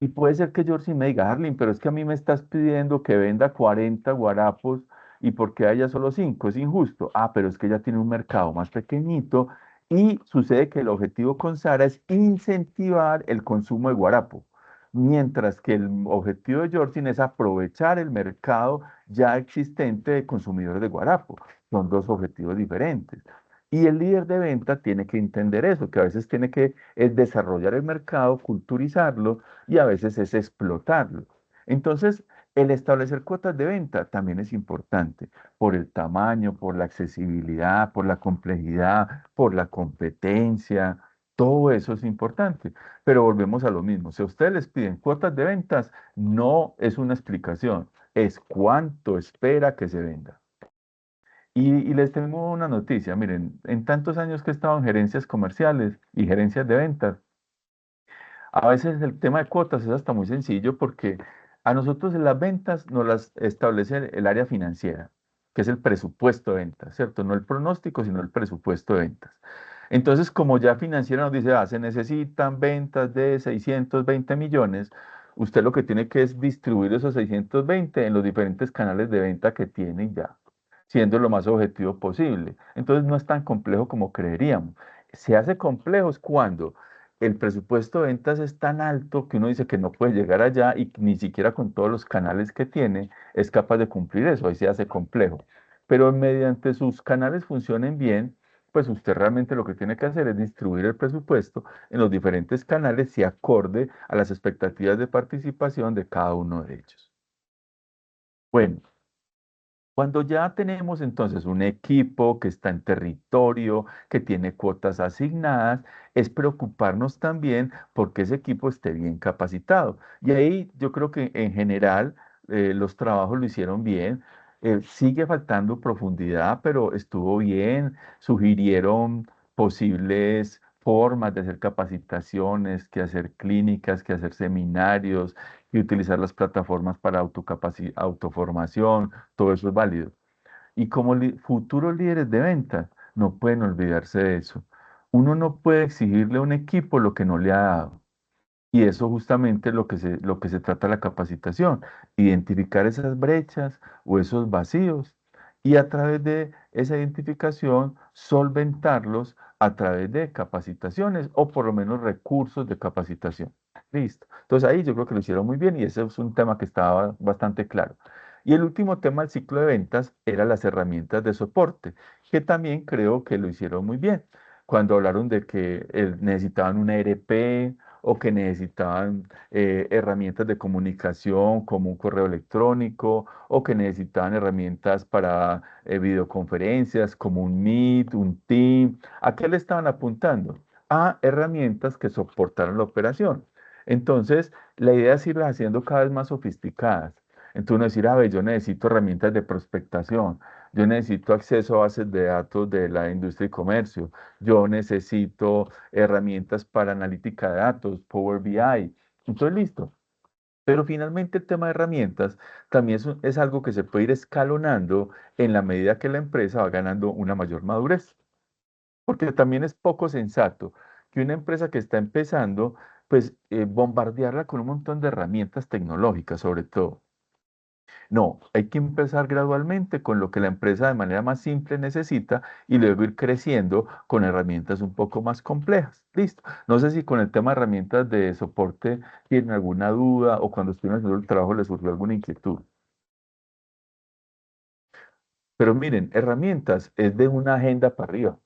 Y puede ser que Georgie me diga, Arlene, pero es que a mí me estás pidiendo que venda 40 guarapos y porque haya solo 5 es injusto. Ah, pero es que ella tiene un mercado más pequeñito y sucede que el objetivo con Sara es incentivar el consumo de guarapo, mientras que el objetivo de Georgie es aprovechar el mercado ya existente de consumidores de guarapo. Son dos objetivos diferentes. Y el líder de venta tiene que entender eso, que a veces tiene que es desarrollar el mercado, culturizarlo y a veces es explotarlo. Entonces, el establecer cuotas de venta también es importante por el tamaño, por la accesibilidad, por la complejidad, por la competencia. Todo eso es importante. Pero volvemos a lo mismo. Si a ustedes les piden cuotas de ventas, no es una explicación, es cuánto espera que se venda. Y les tengo una noticia. Miren, en tantos años que he estado en gerencias comerciales y gerencias de ventas, a veces el tema de cuotas es hasta muy sencillo porque a nosotros en las ventas nos las establece el área financiera, que es el presupuesto de ventas, ¿cierto? No el pronóstico, sino el presupuesto de ventas. Entonces, como ya financiera nos dice, se necesitan ventas de 620 millones, usted lo que tiene que es distribuir esos 620 en los diferentes canales de venta que tiene y ya, siendo lo más objetivo posible. Entonces, no es tan complejo como creeríamos. Se hace complejo es cuando el presupuesto de ventas es tan alto que uno dice que no puede llegar allá y ni siquiera con todos los canales que tiene es capaz de cumplir eso, ahí se hace complejo. Pero mediante sus canales funcionen bien, pues usted realmente lo que tiene que hacer es distribuir el presupuesto en los diferentes canales y acorde a las expectativas de participación de cada uno de ellos. Bueno, cuando ya tenemos entonces un equipo que está en territorio, que tiene cuotas asignadas, es preocuparnos también porque ese equipo esté bien capacitado. Y ahí yo creo que en general los trabajos lo hicieron bien. Sigue faltando profundidad, pero estuvo bien. Sugirieron posibles formas de hacer capacitaciones, que hacer clínicas, que hacer seminarios, y utilizar las plataformas para autoformación, todo eso es válido. Y como futuros líderes de ventas, no pueden olvidarse de eso. Uno no puede exigirle a un equipo lo que no le ha dado. Y eso justamente es lo que se trata la capacitación, identificar esas brechas o esos vacíos y a través de esa identificación solventarlos a través de capacitaciones o por lo menos recursos de capacitación. Listo. Entonces ahí yo creo que lo hicieron muy bien y ese es un tema que estaba bastante claro. Y el último tema del ciclo de ventas era las herramientas de soporte, que también creo que lo hicieron muy bien. Cuando hablaron de que necesitaban un ERP, o que necesitaban herramientas de comunicación como un correo electrónico, o que necesitaban herramientas para videoconferencias como un Meet, un Team. ¿A qué le estaban apuntando? A herramientas que soportaran la operación. Entonces, la idea es irlas haciendo cada vez más sofisticadas. Entonces, uno decir, a ver, yo necesito herramientas de prospectación, yo necesito acceso a bases de datos de la industria y comercio, yo necesito herramientas para analítica de datos, Power BI. Entonces, listo. Pero finalmente el tema de herramientas también es algo que se puede ir escalonando en la medida que la empresa va ganando una mayor madurez. Porque también es poco sensato que una empresa que está empezando, pues bombardearla con un montón de herramientas tecnológicas, sobre todo. No, hay que empezar gradualmente con lo que la empresa de manera más simple necesita y luego ir creciendo con herramientas un poco más complejas. Listo. No sé si con el tema de herramientas de soporte tienen alguna duda o cuando estuvieron haciendo el trabajo les surgió alguna inquietud. Pero miren, herramientas es de una agenda para arriba.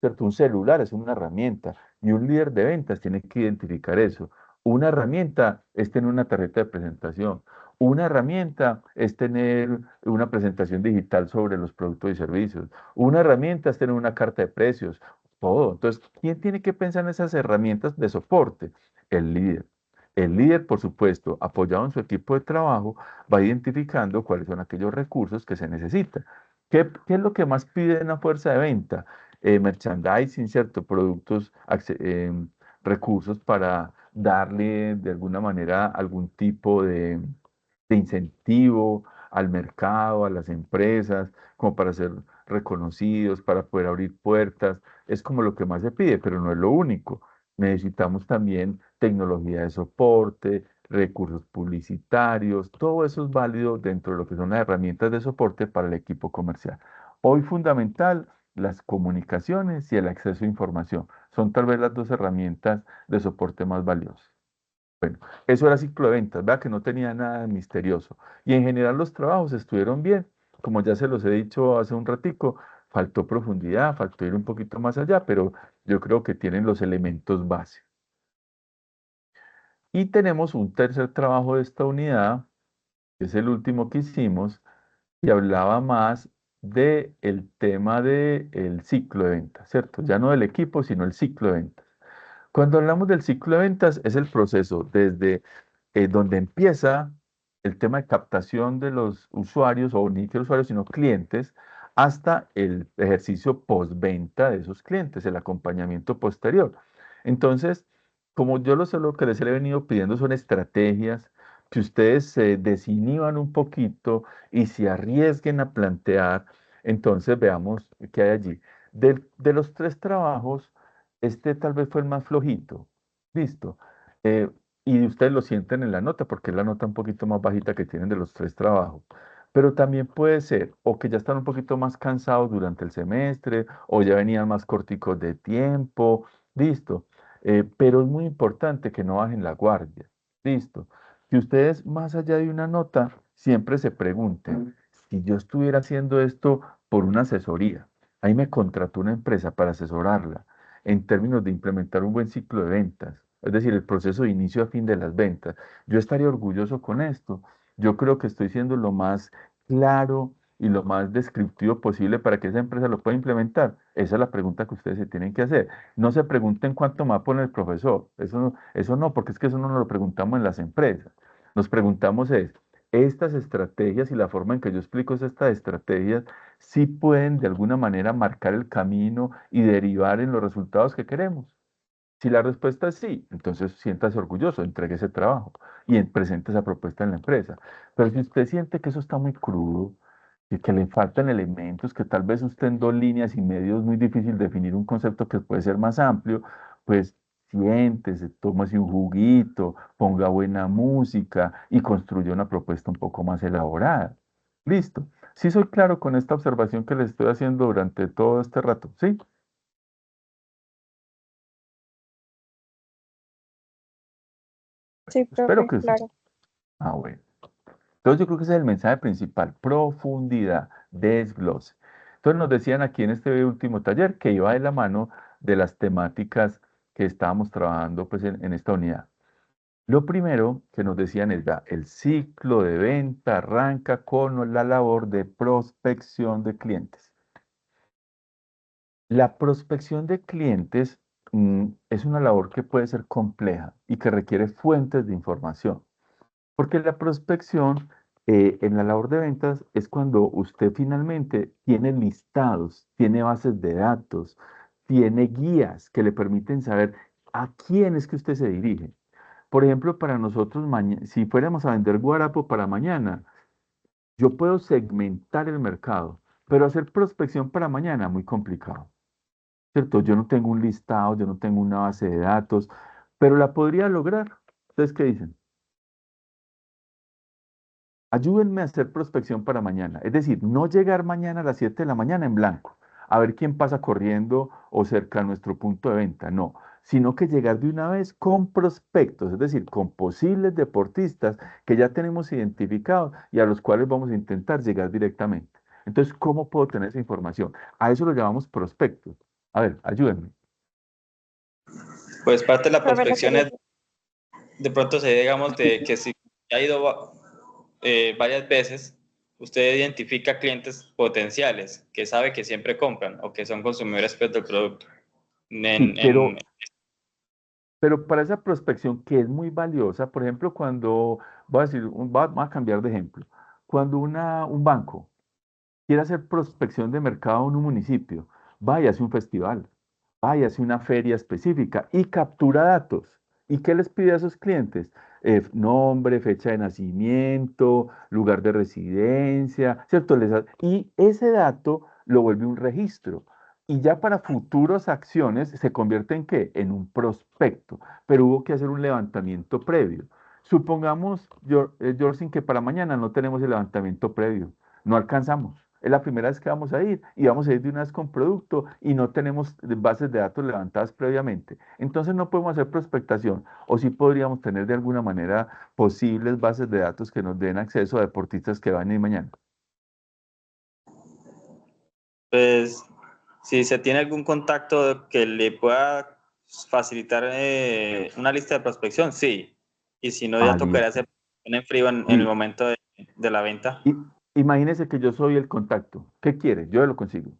¿Cierto? Un celular es una herramienta y un líder de ventas tiene que identificar eso. Una herramienta es tener una tarjeta de presentación. Una herramienta es tener una presentación digital sobre los productos y servicios. Una herramienta es tener una carta de precios. Todo. Entonces, ¿quién tiene que pensar en esas herramientas de soporte? El líder. El líder, por supuesto, apoyado en su equipo de trabajo, va identificando cuáles son aquellos recursos que se necesitan. ¿Qué es lo que más pide una fuerza de venta? Merchandising, ¿cierto? Productos, recursos para darle de alguna manera algún tipo de incentivo al mercado, a las empresas, como para ser reconocidos, para poder abrir puertas. Es como lo que más se pide, pero no es lo único. Necesitamos también tecnología de soporte, recursos publicitarios, todo eso es válido dentro de lo que son las herramientas de soporte para el equipo comercial. Hoy fundamental las comunicaciones y el acceso a información. Son tal vez las dos herramientas de soporte más valiosas. Bueno, eso era ciclo de ventas, vea que no tenía nada de misterioso. Y en general los trabajos estuvieron bien. Como ya se los he dicho hace un ratico, faltó profundidad, faltó ir un poquito más allá, pero yo creo que tienen los elementos base. Y tenemos un tercer trabajo de esta unidad, que es el último que hicimos, y hablaba más del tema del ciclo de ventas, ¿cierto? Ya no del equipo, sino el ciclo de ventas. Cuando hablamos del ciclo de ventas, es el proceso desde donde empieza el tema de captación de los usuarios, o ni siquiera usuarios, sino clientes, hasta el ejercicio postventa de esos clientes, el acompañamiento posterior. Entonces, como yo lo que les he venido pidiendo son estrategias que ustedes se desinhiban un poquito y se arriesguen a plantear. Entonces, veamos qué hay allí. De los tres trabajos, este tal vez fue el más flojito. Listo. Eh, y ustedes lo sienten en la nota, porque es la nota un poquito más bajita que tienen de los tres trabajos. Pero también puede ser o que ya están un poquito más cansados durante el semestre, o ya venían más corticos de tiempo. Listo. Pero es muy importante que no bajen la guardia. Listo. Que ustedes, más allá de una nota, siempre se pregunten, si yo estuviera haciendo esto por una asesoría, ahí me contrató una empresa para asesorarla en términos de implementar un buen ciclo de ventas, es decir, el proceso de inicio a fin de las ventas. Yo estaría orgulloso con esto. Yo creo que estoy siendo lo más claro y lo más descriptivo posible para que esa empresa lo pueda implementar. Esa es la pregunta que ustedes se tienen que hacer. No se pregunten cuánto me va a poner el profesor. Eso no, porque es que eso no nos lo preguntamos en las empresas. Nos preguntamos es, estas estrategias y la forma en que yo explico estas estrategias sí pueden de alguna manera marcar el camino y derivar en los resultados que queremos. Si la respuesta es sí, entonces siéntase orgulloso, entregue ese trabajo y presente esa propuesta en la empresa. Pero si usted siente que eso está muy crudo y que le faltan elementos, que tal vez usted en 2 líneas y medio es muy difícil definir un concepto que puede ser más amplio, pues siéntese, tómase un juguito, ponga buena música y construya una propuesta un poco más elaborada. Listo. Sí soy claro con esta observación que les estoy haciendo durante todo este rato, ¿sí? Sí, Espero profe, que sí. claro. Ah, bueno. Entonces yo creo que ese es el mensaje principal, profundidad, desglose. Entonces nos decían aquí en este último taller que iba de la mano de las temáticas que estábamos trabajando pues, en esta unidad. Lo primero que nos decían es, vea, el ciclo de venta arranca con la labor de prospección de clientes. La prospección de clientes es una labor que puede ser compleja y que requiere fuentes de información. Porque la prospección en la labor de ventas es cuando usted finalmente tiene listados, tiene bases de datos, tiene guías que le permiten saber a quién es que usted se dirige. Por ejemplo, para nosotros, si fuéramos a vender guarapo para mañana, yo puedo segmentar el mercado, pero hacer prospección para mañana, muy complicado, ¿cierto? Yo no tengo un listado, yo no tengo una base de datos, pero la podría lograr. ¿Ustedes qué dicen? Ayúdenme a hacer prospección para mañana. Es decir, no llegar mañana a las 7 de la mañana en blanco, a ver quién pasa corriendo o cerca a nuestro punto de venta. No, sino que llegar de una vez con prospectos, es decir, con posibles deportistas que ya tenemos identificados y a los cuales vamos a intentar llegar directamente. Entonces, ¿cómo puedo tener esa información? A eso lo llamamos prospectos. A ver, ayúdenme. Pues parte de la Profe, prospección es, de pronto se digamos, de que si ha ido varias veces, usted identifica clientes potenciales que sabe que siempre compran o que son consumidores pues, del producto. Sí, En, en, pero para esa prospección que es muy valiosa, por ejemplo, cuando, voy a decir, voy a cambiar de ejemplo, cuando un banco quiere hacer prospección de mercado en un municipio, vaya a hacer un festival, vaya a hacer una feria específica y captura datos. ¿Y qué les pide a esos clientes? Nombre, fecha de nacimiento, lugar de residencia, ¿cierto? Y ese dato lo vuelve un registro. Y ya para futuras acciones se convierte en qué? En un prospecto. Pero hubo que hacer un levantamiento previo. Supongamos, Jorsin, que para mañana no tenemos el levantamiento previo. No alcanzamos. Es la primera vez que vamos a ir y vamos a ir de una vez con producto y no tenemos bases de datos levantadas previamente. Entonces no podemos hacer prospectación o sí podríamos tener de alguna manera posibles bases de datos que nos den acceso a deportistas que van a ir mañana. pues, si se tiene algún contacto que le pueda facilitar una lista de prospección, sí. Y si no, ya tocaría Listo. hacer en frío en el Y, momento de la venta. imagínese que yo soy el contacto. ¿Qué quiere? Yo lo consigo.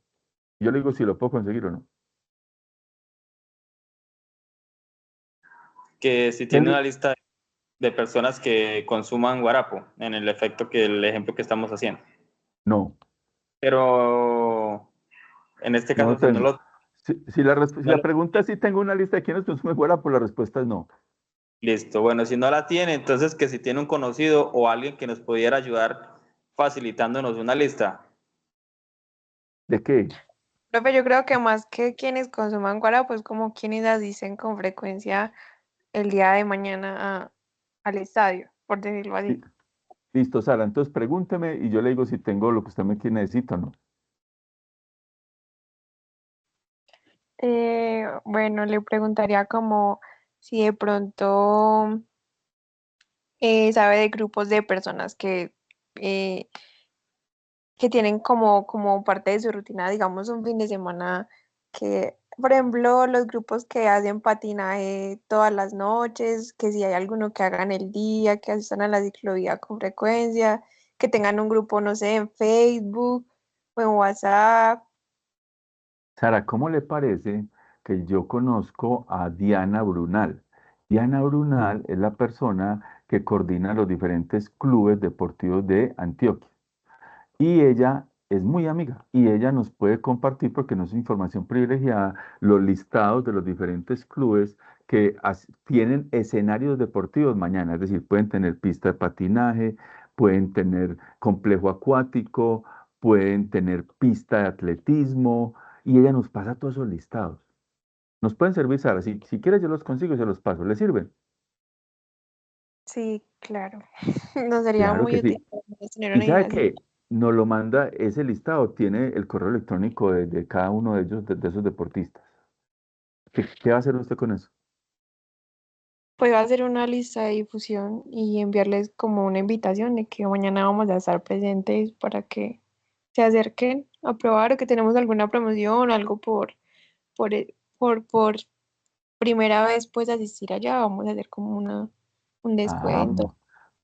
Yo le digo si lo puedo conseguir o no. Que si tiene una lista de personas que consuman guarapo, en el efecto que el ejemplo que estamos haciendo. No, Pero en este no caso, lo pues no tengo. lo, Si no la lo- pregunta es si tengo una lista de quiénes consumen guarapo, pues la respuesta es no. listo. Bueno, si no la tiene, entonces que si tiene un conocido o alguien que nos pudiera ayudar facilitándonos una lista. ¿De qué? profe, yo creo que más que quienes consuman guarapo, pues como quienes asisten con frecuencia el día de mañana al estadio, por decirlo así. Sí. Listo, Sara. Entonces pregúnteme y yo le digo si tengo lo que usted me quiere necesita o no. Bueno, le preguntaría como si de pronto sabe de grupos de personas eh, que tienen como parte de su rutina, digamos, un fin de semana que, por ejemplo, los grupos que hacen patinaje todas las noches, que si hay alguno que hagan el día, que asistan a la ciclovía con frecuencia, que tengan un grupo, no sé, en Facebook o en WhatsApp. Sara, ¿cómo le parece que yo conozco a Diana Brunal? Diana Brunal es la persona que coordina los diferentes clubes deportivos de Antioquia. Y ella es muy amiga y ella nos puede compartir, porque no es información privilegiada, los listados de los diferentes clubes que tienen escenarios deportivos mañana. Es decir, pueden tener pista de patinaje, pueden tener complejo acuático, pueden tener pista de atletismo y ella nos pasa todos esos listados. Nos pueden servir, Sara. Si quieres, yo los consigo y se los paso. ¿Le sirven? Sí, claro. Nos sería Claro que muy útil sí. para nosotros tener Y una idea sabe así. que nos lo manda ese listado, tiene el correo electrónico de cada uno de ellos, de esos deportistas. ¿Qué va a hacer usted con eso? Puedo hacer una lista de difusión y enviarles como una invitación de que mañana vamos a estar presentes para que se acerquen a probar o que tenemos alguna promoción, algo por primera vez pues asistir allá, vamos a hacer como un Ah, descuento.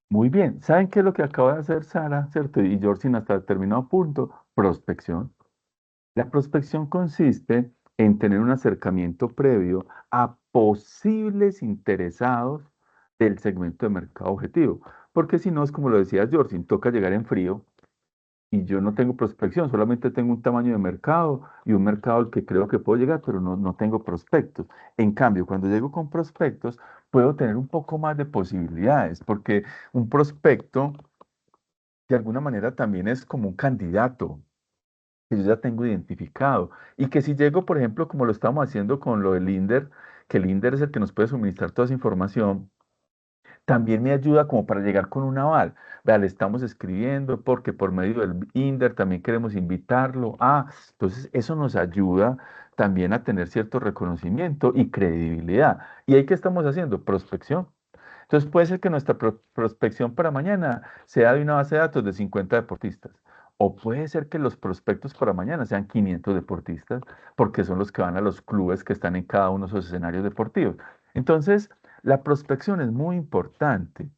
muy bien. ¿Saben qué es lo que acaba de hacer Sara, cierto? Y Georgina hasta terminó a punto. Prospección. La prospección consiste en tener un acercamiento previo a posibles interesados del segmento de mercado objetivo. Porque si no, es como lo decía George, toca llegar en frío y yo no tengo prospección, solamente tengo un tamaño de mercado y un mercado al que creo que puedo llegar, pero no tengo prospectos. En cambio, cuando llego con prospectos, puedo tener un poco más de posibilidades, porque un prospecto de alguna manera también es como un candidato que yo ya tengo identificado. Y que si llego, por ejemplo, como lo estamos haciendo con lo del INDER, que el INDER es el que nos puede suministrar toda esa información, también me ayuda como para llegar con un aval. Vea, le estamos escribiendo porque por medio del INDER también queremos invitarlo. Entonces eso nos ayuda también a tener cierto reconocimiento y credibilidad. ¿Y ahí qué estamos haciendo? Prospección. Entonces puede ser que nuestra prospección para mañana sea de una base de datos de 50 deportistas. O puede ser que los prospectos para mañana sean 500 deportistas, porque son los que van a los clubes que están en cada uno de esos escenarios deportivos. Entonces, la prospección es muy importante,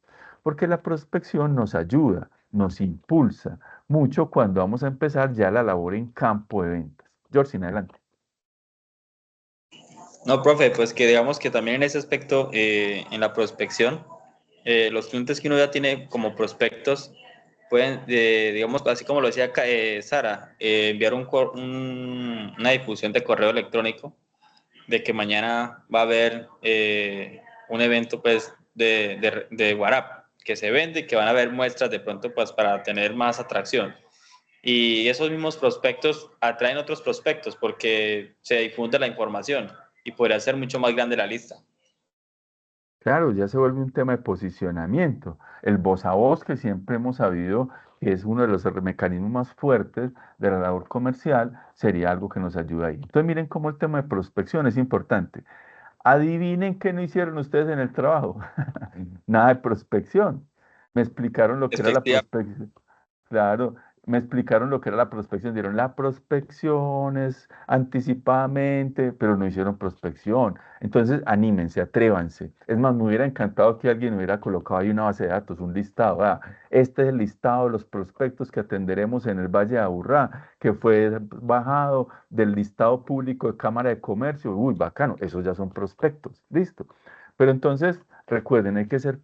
porque la prospección nos ayuda, nos impulsa mucho cuando vamos a empezar ya la labor en campo de ventas. George, adelante. No, profe, pues que digamos que también en ese aspecto, en la prospección, los clientes que uno ya tiene como prospectos pueden, digamos, así como lo decía Sara, enviar una difusión de correo electrónico de que mañana va a haber un evento pues de Guarap que se vende y que van a haber muestras de pronto pues para tener más atracción. Y esos mismos prospectos atraen otros prospectos porque se difunde la información y podría ser mucho más grande la lista. Claro, ya se vuelve un tema de posicionamiento. El voz a voz que siempre hemos sabido que es uno de los mecanismos más fuertes de la labor comercial, sería algo que nos ayuda ahí. Entonces miren cómo el tema de prospección es importante. Adivinen qué no hicieron ustedes en el trabajo. Nada de prospección. Me explicaron lo que era la Efectivamente. prospección. Claro, me explicaron lo que era la prospección. Dieron la prospección es anticipadamente, pero no hicieron prospección. Entonces, anímense, atrévanse. Es más, me hubiera encantado que alguien hubiera colocado ahí una base de datos, un listado. Este es el listado de los prospectos que atenderemos en el Valle de Aburrá, que fue bajado del listado público de Cámara de Comercio. Uy, bacano, esos ya son prospectos. Listo. Pero entonces, recuerden, hay que ser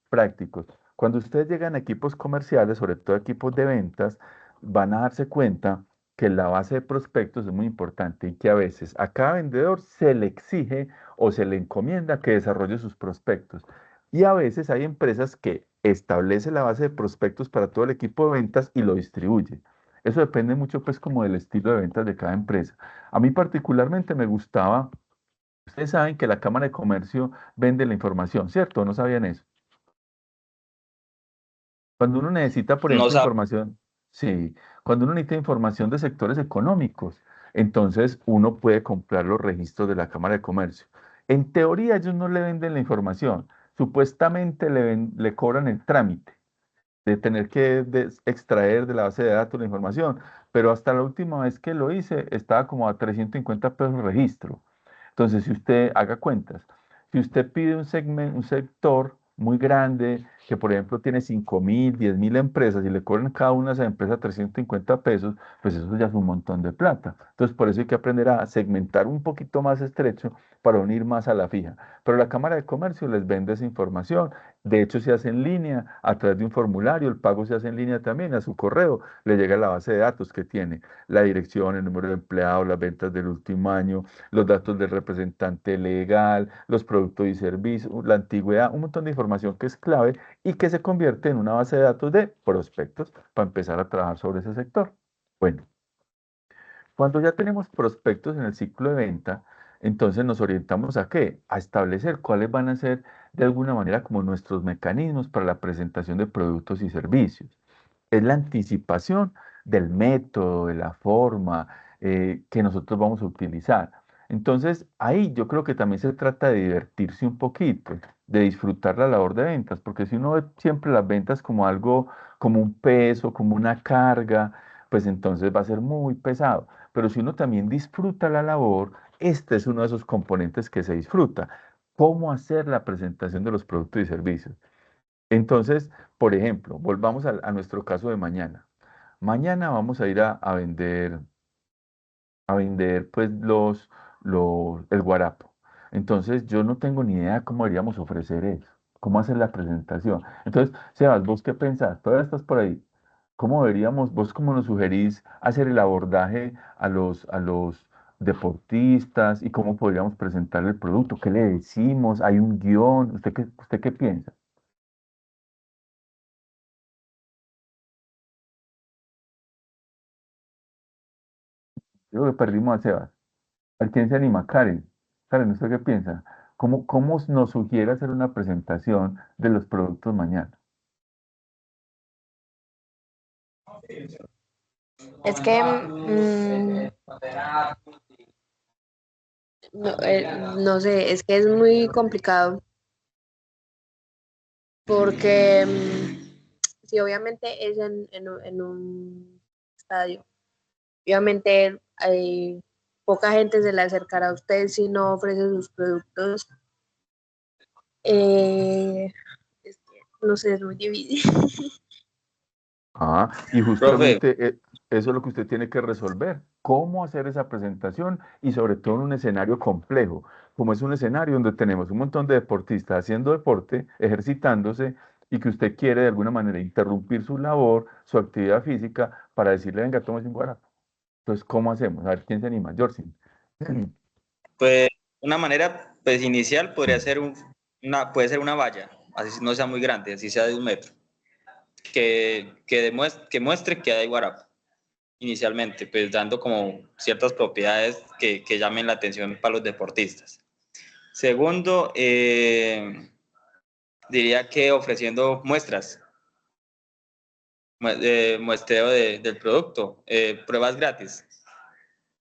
prácticos. Cuando ustedes llegan a equipos comerciales, sobre todo equipos de ventas, van a darse cuenta que la base de prospectos es muy importante y que a veces a cada vendedor se le exige o se le encomienda que desarrolle sus prospectos. Y a veces hay empresas que establecen la base de prospectos para todo el equipo de ventas y lo distribuye. Eso depende mucho pues como del estilo de ventas de cada empresa. A mí particularmente me gustaba, ustedes saben que la Cámara de Comercio vende la información, ¿cierto? ¿No sabían eso? Cuando uno necesita, por No ejemplo, sabe. información, sí, cuando uno necesita información de sectores económicos, entonces uno puede comprar los registros de la Cámara de Comercio. En teoría, ellos no le venden la información, supuestamente le cobran el trámite de tener que extraer de la base de datos la información, pero hasta la última vez que lo hice estaba como a 350 pesos el registro. Entonces, si usted haga cuentas, si usted pide un sector muy grande, que por ejemplo tiene 5.000, 10.000 empresas y le cobran cada una de esas empresas 350 pesos, pues eso ya es un montón de plata. Entonces, por eso hay que aprender a segmentar un poquito más estrecho para unir más a la fija. Pero la Cámara de Comercio les vende esa información. De hecho, se hace en línea a través de un formulario, el pago se hace en línea también, a su correo le llega la base de datos que tiene, la dirección, el número de empleados, las ventas del último año, los datos del representante legal, los productos y servicios, la antigüedad, un montón de información que es clave y que se convierte en una base de datos de prospectos para empezar a trabajar sobre ese sector. Bueno, cuando ya tenemos prospectos en el ciclo de venta, Entonces nos orientamos a qué? A establecer cuáles van a ser de alguna manera como nuestros mecanismos para la presentación de productos y servicios. Es la anticipación del método, de la forma que nosotros vamos a utilizar. Entonces, ahí yo creo que también se trata de divertirse un poquito, de disfrutar la labor de ventas, porque si uno ve siempre las ventas como algo, como un peso, como una carga, pues entonces va a ser muy pesado. Pero si uno también disfruta la labor, este es uno de esos componentes que se disfruta. ¿Cómo hacer la presentación de los productos y servicios? Entonces, por ejemplo, volvamos a nuestro caso de mañana. Mañana vamos a ir a vender pues el guarapo. Entonces, yo no tengo ni idea cómo deberíamos ofrecer eso, cómo hacer la presentación. Entonces, Sebas, ¿vos qué pensás? Todavía estás por ahí. ¿Cómo deberíamos, vos cómo nos sugerís hacer el abordaje a los deportistas y cómo podríamos presentar el producto? ¿Qué le decimos? ¿Hay un guión? ¿Usted qué piensa? Yo creo que perdimos a Sebas. ¿A quién se anima? Karen. Karen, ¿usted qué piensa? ¿Cómo nos sugiere hacer una presentación de los productos mañana? Es que, no, no sé, es que es muy complicado porque sí, obviamente es en un estadio. Obviamente hay poca gente se le acercará a usted si no ofrece sus productos. Es que, no sé, es muy difícil. Y Profe, justamente eso es lo que usted tiene que resolver. ¿Cómo hacer esa presentación? Y sobre todo en un escenario complejo, como es un escenario donde tenemos un montón de deportistas haciendo deporte, ejercitándose, y que usted quiere de alguna manera interrumpir su labor, su actividad física, para decirle, venga, tómese un guarapo. Entonces, ¿cómo hacemos? A ver, ¿quién se anima? Jorsin. pues una manera pues, inicial podría ser puede ser una valla, así no sea muy grande, así sea de 1 metro, que muestre que hay guarapo inicialmente, pues dando como ciertas propiedades que llamen la atención para los deportistas. Segundo, diría que ofreciendo muestras, muestreo del producto, pruebas gratis.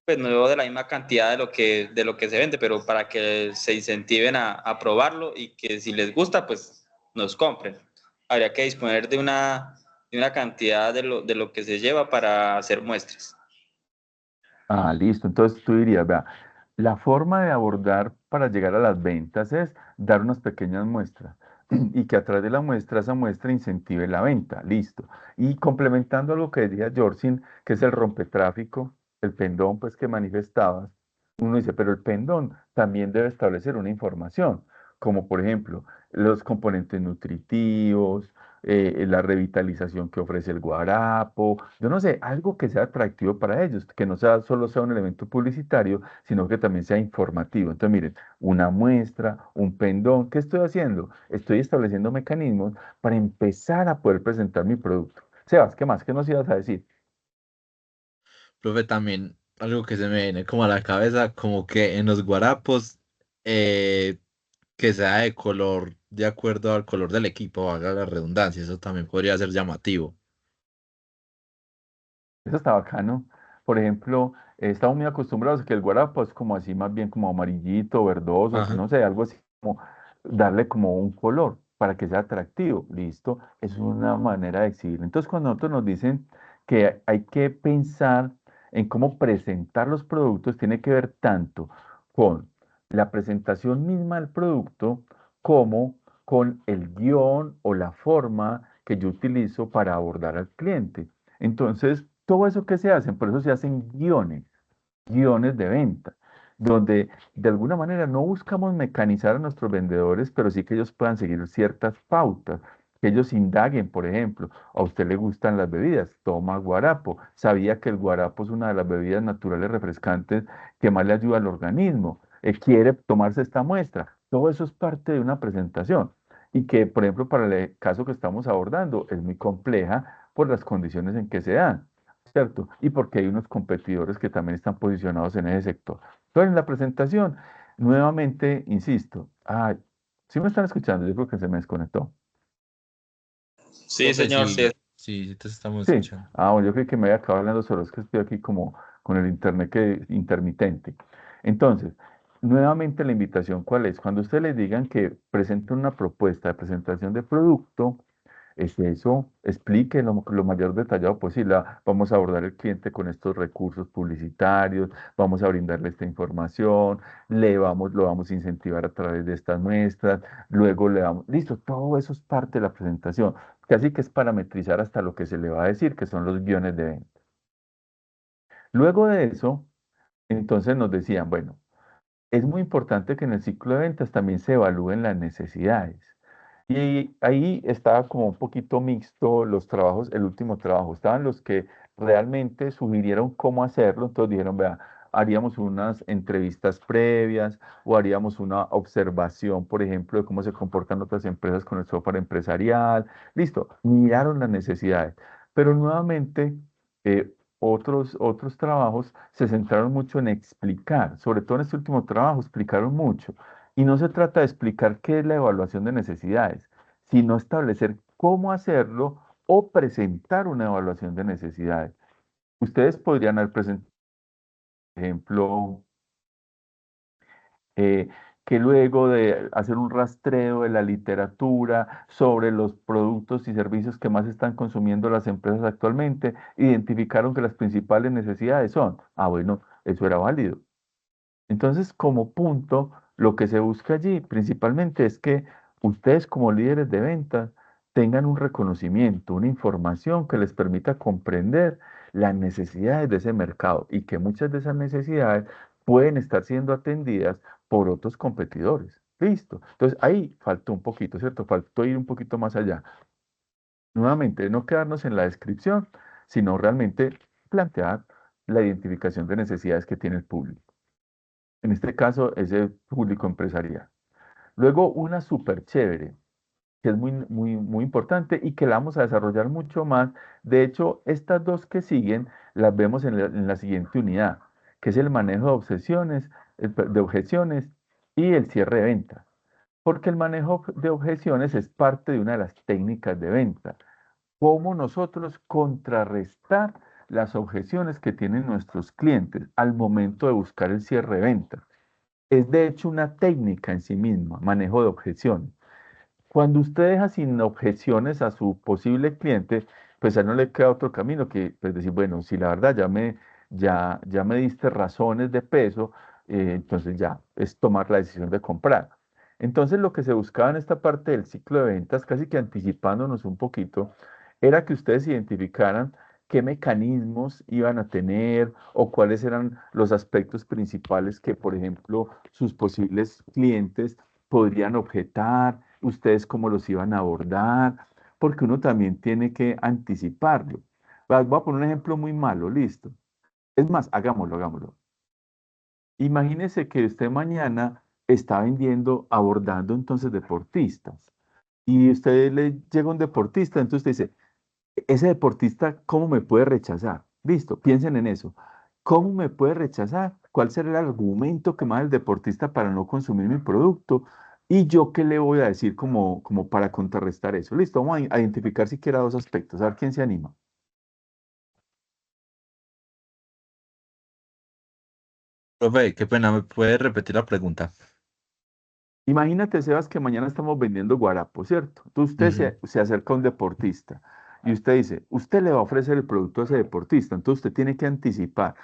Pues no de la misma cantidad de lo que se vende, pero para que se incentiven a probarlo y que si les gusta, pues nos compren. Habría que disponer de una cantidad de lo que se lleva para hacer muestras. Listo. Entonces tú dirías, vea, la forma de abordar para llegar a las ventas es dar unas pequeñas muestras y que a través de la muestra, esa muestra incentive la venta. Listo. Y complementando lo que decía Jorsin, que es el rompetráfico, el pendón, pues que manifestabas, uno dice, pero el pendón también debe establecer una información, como por ejemplo los componentes nutritivos, la revitalización que ofrece el guarapo, yo no sé, algo que sea atractivo para ellos, que no sea solo sea un elemento publicitario, sino que también sea informativo. Entonces, miren, una muestra, un pendón, ¿qué estoy haciendo? Estoy estableciendo mecanismos para empezar a poder presentar mi producto. Sebas, ¿qué más? ¿Qué nos ibas a decir? Profe, también algo que se me viene como a la cabeza, como que en los guarapos, eh, que sea de color, de acuerdo al color del equipo, haga la redundancia, eso también podría ser llamativo. Eso está bacano. Por ejemplo, estamos muy acostumbrados a que el guarapo es como así, más bien como amarillito, verdoso, Ajá. no sé, algo así como darle como un color para que sea atractivo. Listo, es una manera de exhibir. Entonces, cuando nosotros nos dicen que hay que pensar en cómo presentar los productos, tiene que ver tanto con la presentación misma del producto como con el guión o la forma que yo utilizo para abordar al cliente. Entonces, todo eso que se hacen, por eso se hacen guiones de venta, donde de alguna manera no buscamos mecanizar a nuestros vendedores, pero sí que ellos puedan seguir ciertas pautas, que ellos indaguen, por ejemplo, a usted le gustan las bebidas, toma guarapo, sabía que el guarapo es una de las bebidas naturales refrescantes que más le ayuda al organismo, quiere tomarse esta muestra, todo eso es parte de una presentación. Y que, por ejemplo, para el caso que estamos abordando, es muy compleja por las condiciones en que se dan. ¿Cierto? Y porque hay unos competidores que también están posicionados en ese sector. Entonces, en la presentación, nuevamente, insisto, ¿sí me están escuchando? Yo creo que se me desconectó. Sí, Profe, señor, sí. sí, te estamos Sí. escuchando. Bueno, yo creo que me había acabado hablando solo, es que estoy aquí como con el internet intermitente. Entonces, nuevamente la invitación, ¿cuál es? Cuando ustedes les digan que presenten una propuesta de presentación de producto, es eso, explique lo mayor detallado posible. Vamos a abordar el cliente con estos recursos publicitarios, vamos a brindarle esta información, lo vamos a incentivar a través de estas muestras, luego le damos, listo, todo eso es parte de la presentación, casi que es parametrizar hasta lo que se le va a decir, que son los guiones de venta. Luego de eso, entonces nos decían, bueno, es muy importante que en el ciclo de ventas también se evalúen las necesidades. Y ahí estaba como un poquito mixto los trabajos, el último trabajo. Estaban los que realmente sugirieron cómo hacerlo, entonces dijeron, vea, haríamos unas entrevistas previas o haríamos una observación, por ejemplo, de cómo se comportan otras empresas con el software empresarial. Listo, miraron las necesidades. Pero nuevamente, otros trabajos se centraron mucho en explicar, sobre todo en este último trabajo, explicaron mucho. Y no se trata de explicar qué es la evaluación de necesidades, sino establecer cómo hacerlo o presentar una evaluación de necesidades. Ustedes podrían haber presentado, por ejemplo, eh, que luego de hacer un rastreo de la literatura sobre los productos y servicios que más están consumiendo las empresas actualmente, identificaron que las principales necesidades son, bueno, eso era válido. Entonces, como punto, lo que se busca allí principalmente es que ustedes como líderes de ventas tengan un reconocimiento, una información que les permita comprender las necesidades de ese mercado y que muchas de esas necesidades pueden estar siendo atendidas por otros competidores. Listo. Entonces, ahí faltó un poquito, ¿cierto? Faltó ir un poquito más allá. Nuevamente, no quedarnos en la descripción, sino realmente plantear la identificación de necesidades que tiene el público. En este caso, ese público empresarial. Luego, una súper chévere, que es muy, muy, muy importante y que la vamos a desarrollar mucho más. De hecho, estas dos que siguen las vemos en la siguiente unidad, que es el manejo de de objeciones y el cierre de venta. Porque el manejo de objeciones es parte de una de las técnicas de venta. Cómo nosotros contrarrestar las objeciones que tienen nuestros clientes al momento de buscar el cierre de venta. Es de hecho una técnica en sí misma, manejo de objeciones. Cuando usted deja sin objeciones a su posible cliente, pues a él no le queda otro camino que pues, decir, bueno, si la verdad ya me diste razones de peso, entonces ya es tomar la decisión de comprar. Entonces lo que se buscaba en esta parte del ciclo de ventas, casi que anticipándonos un poquito, era que ustedes identificaran qué mecanismos iban a tener o cuáles eran los aspectos principales que, por ejemplo, sus posibles clientes podrían objetar, ustedes cómo los iban a abordar, porque uno también tiene que anticiparlo. Voy a poner un ejemplo muy malo, listo. Es más, hagámoslo. Imagínese que usted mañana está vendiendo, abordando entonces deportistas y usted le llega un deportista, entonces usted dice, ese deportista, ¿cómo me puede rechazar? Listo, piensen en eso. ¿Cómo me puede rechazar? ¿Cuál será el argumento que me da el deportista para no consumir mi producto? ¿Y yo qué le voy a decir como para contrarrestar eso? Listo, vamos a identificar siquiera dos aspectos, a ver quién se anima. Profe, qué pena, ¿me puede repetir la pregunta? Imagínate, Sebas, que mañana estamos vendiendo guarapo, ¿cierto? Entonces Ujú. se acerca a un deportista y usted dice, usted le va a ofrecer el producto a ese deportista, entonces usted tiene que anticipar.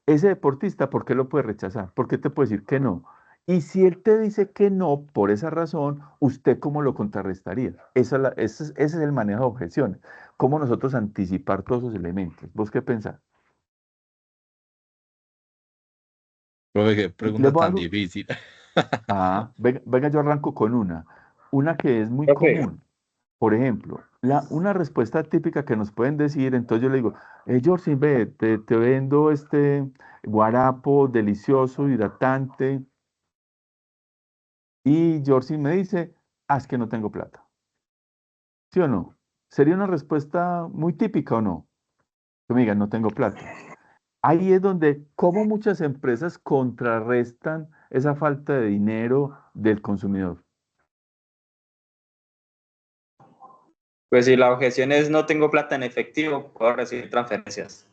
Ese deportista, ¿por qué lo puede rechazar? ¿Por qué te puede decir que no? Y si él te dice que no, por esa razón, ¿usted cómo lo contrarrestaría? Ese es el manejo de objeciones. ¿Cómo nosotros anticipar todos esos elementos? ¿Vos qué pensás? Profe, qué Les pregunta voy a tan dar difícil. venga, yo arranco con una que es muy Profe, común. Por ejemplo, una respuesta típica que nos pueden decir, entonces yo le digo, Jorsi, ve, te vendo este guarapo delicioso, hidratante, y Jorsi me dice, es que no tengo plata. ¿Sí o no? ¿Sería una respuesta muy típica o no? Que me digan, no tengo plata. Ahí es donde, como muchas empresas contrarrestan esa falta de dinero del consumidor. Pues si la objeción es no tengo plata en efectivo, puedo recibir transferencias.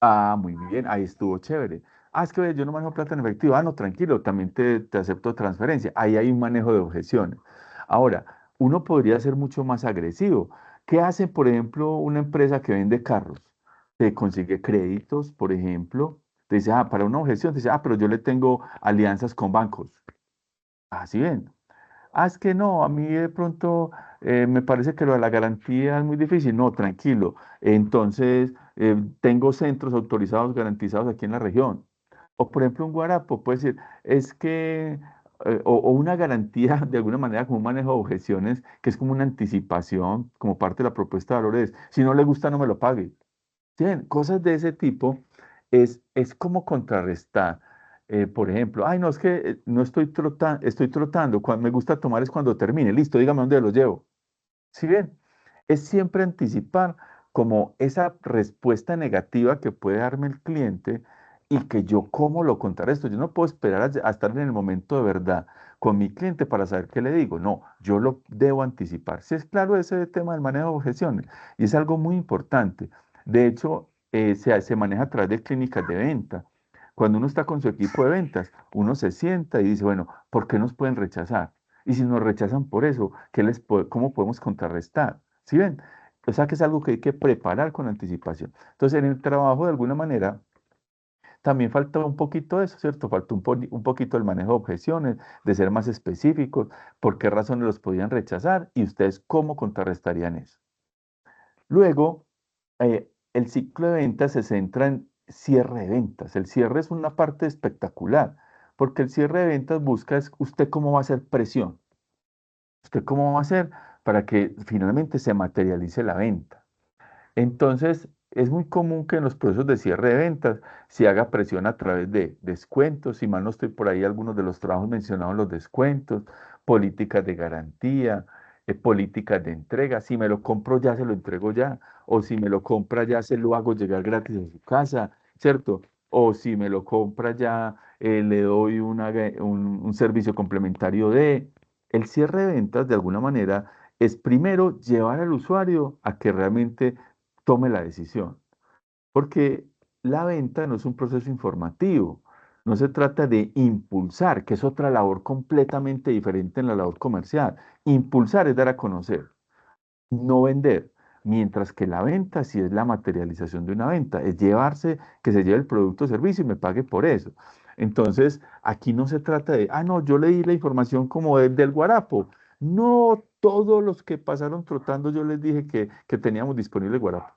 Ah, muy bien, ahí estuvo chévere. Ah, es que yo no manejo plata en efectivo. Ah, no, tranquilo, también te acepto transferencia. Ahí hay un manejo de objeciones. Ahora, uno podría ser mucho más agresivo. ¿Qué hace, por ejemplo, una empresa que vende carros? Te consigue créditos, por ejemplo. Te dice, para una objeción, te dice, pero yo le tengo alianzas con bancos. Así ven. Ah, es que no, a mí de pronto me parece que lo de la garantía es muy difícil. No, tranquilo. Entonces, tengo centros autorizados, garantizados aquí en la región. O por ejemplo, un guarapo puede decir, es que, o una garantía de alguna manera como un manejo de objeciones, que es como una anticipación, como parte de la propuesta de valores. Si no le gusta, no me lo pague. Bien, cosas de ese tipo es como contrarrestar. Por ejemplo, ay, no, es que no estoy trotando, estoy trotando. Cuando me gusta tomar es cuando termine. Listo, dígame dónde lo llevo. ¿Sí bien? Es siempre anticipar como esa respuesta negativa que puede darme el cliente y que yo cómo lo contrarresto. Yo no puedo esperar a estar en el momento de verdad con mi cliente para saber qué le digo. No, yo lo debo anticipar. Si es claro ese tema del manejo de objeciones y es algo muy importante. De hecho, se maneja a través de clínicas de venta. Cuando uno está con su equipo de ventas, uno se sienta y dice, bueno, ¿por qué nos pueden rechazar? Y si nos rechazan por eso, ¿cómo podemos contrarrestar? ¿Sí ven? O sea que es algo que hay que preparar con anticipación. Entonces, en el trabajo, de alguna manera, también falta un poquito de eso, ¿cierto? Falta un poquito el manejo de objeciones, de ser más específicos, por qué razones los podían rechazar y ustedes cómo contrarrestarían eso. Luego, el ciclo de ventas se centra en cierre de ventas. El cierre es una parte espectacular, porque el cierre de ventas busca es usted cómo va a hacer presión. ¿Usted cómo va a hacer para que finalmente se materialice la venta? Entonces, es muy común que en los procesos de cierre de ventas se haga presión a través de descuentos. Si mal no estoy por ahí, algunos de los trabajos mencionados, los descuentos, políticas de garantía, políticas de entrega. Si me lo compro ya, se lo entrego ya. O si me lo compra ya, se lo hago llegar gratis a su casa, ¿cierto? O si me lo compra ya, le doy un servicio complementario de... El cierre de ventas, de alguna manera, es primero llevar al usuario a que realmente tome la decisión. Porque la venta no es un proceso informativo, no se trata de impulsar, que es otra labor completamente diferente en la labor comercial. Impulsar es dar a conocer, no vender. Mientras que la venta sí es la materialización de una venta, es llevarse, que se lleve el producto o servicio y me pague por eso. Entonces, aquí no se trata de, no, yo le di la información como del guarapo. No, todos los que pasaron trotando, yo les dije que teníamos disponible guarapo.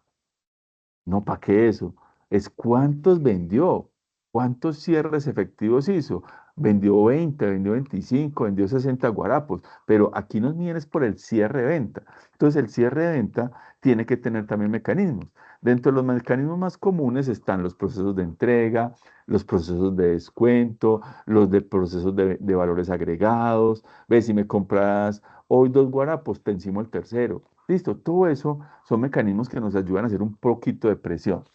No, ¿para qué eso? Es cuántos vendió, cuántos cierres efectivos hizo. Vendió 20, vendió 25, vendió 60 guarapos, pero aquí nos miden es por el cierre de venta. Entonces, el cierre de venta tiene que tener también mecanismos. Dentro de los mecanismos más comunes están los procesos de entrega, los procesos de descuento, los de procesos de valores agregados. Ves, si me compras hoy 2 guarapos, te encimo el tercero. Listo, todo eso son mecanismos que nos ayudan a hacer un poquito de presión.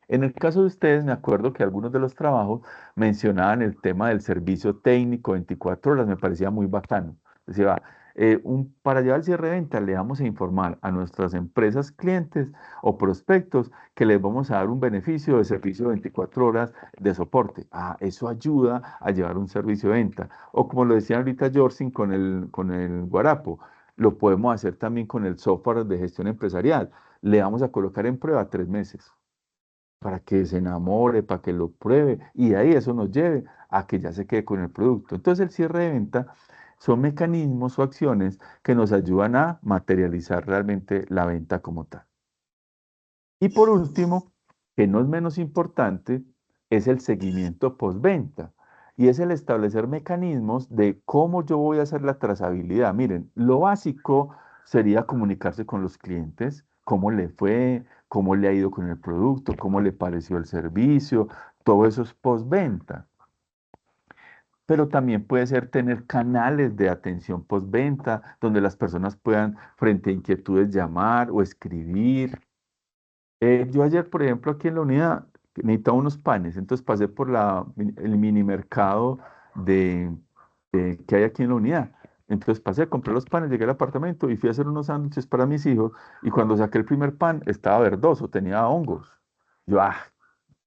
En el caso de ustedes, me acuerdo que algunos de los trabajos mencionaban el tema del servicio técnico 24 horas, me parecía muy bacano. Decía, para llevar el cierre de venta, le vamos a informar a nuestras empresas clientes o prospectos que les vamos a dar un beneficio de servicio 24 horas de soporte. Eso ayuda a llevar un servicio de venta. O como lo decía ahorita Jorsin con el Guarapo, lo podemos hacer también con el software de gestión empresarial. Le vamos a colocar en prueba 3 meses para que se enamore, para que lo pruebe y de ahí eso nos lleve a que ya se quede con el producto. Entonces el cierre de venta son mecanismos o acciones que nos ayudan a materializar realmente la venta como tal. Y por último, que no es menos importante, es el seguimiento postventa. Y es el establecer mecanismos de cómo yo voy a hacer la trazabilidad. Miren, lo básico sería comunicarse con los clientes, cómo le fue, cómo le ha ido con el producto, cómo le pareció el servicio, todo eso es postventa. Pero también puede ser tener canales de atención postventa donde las personas puedan, frente a inquietudes, llamar o escribir. Yo ayer, por ejemplo, aquí en la unidad, que necesitaba unos panes, entonces pasé por el mini mercado de, que hay aquí en la unidad. Entonces pasé, compré los panes, llegué al apartamento y fui a hacer unos sándwiches para mis hijos y cuando saqué el primer pan estaba verdoso, tenía hongos. Yo,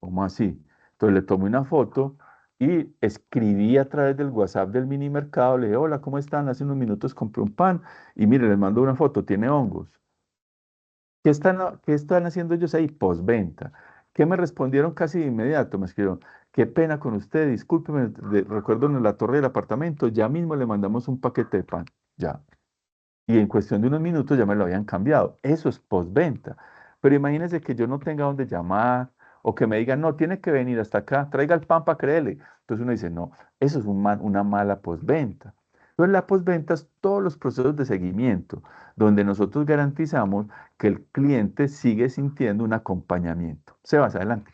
¿cómo así? Entonces le tomé una foto y escribí a través del WhatsApp del mini mercado, le dije, hola, ¿cómo están? Hace unos minutos compré un pan y mire, les mando una foto, tiene hongos. ¿Qué están haciendo ellos ahí? Postventa. ¿Qué me respondieron casi de inmediato? Me escribieron, qué pena con usted, discúlpeme, recuerdo en la torre del apartamento, ya mismo le mandamos un paquete de pan. Ya. Y en cuestión de unos minutos ya me lo habían cambiado. Eso es postventa. Pero imagínense que yo no tenga dónde llamar o que me digan, no, tiene que venir hasta acá, traiga el pan para creerle. Entonces uno dice, no, eso es una mala postventa. Entonces la postventa es todos los procesos de seguimiento, donde nosotros garantizamos que el cliente sigue sintiendo un acompañamiento. Sebas, adelante.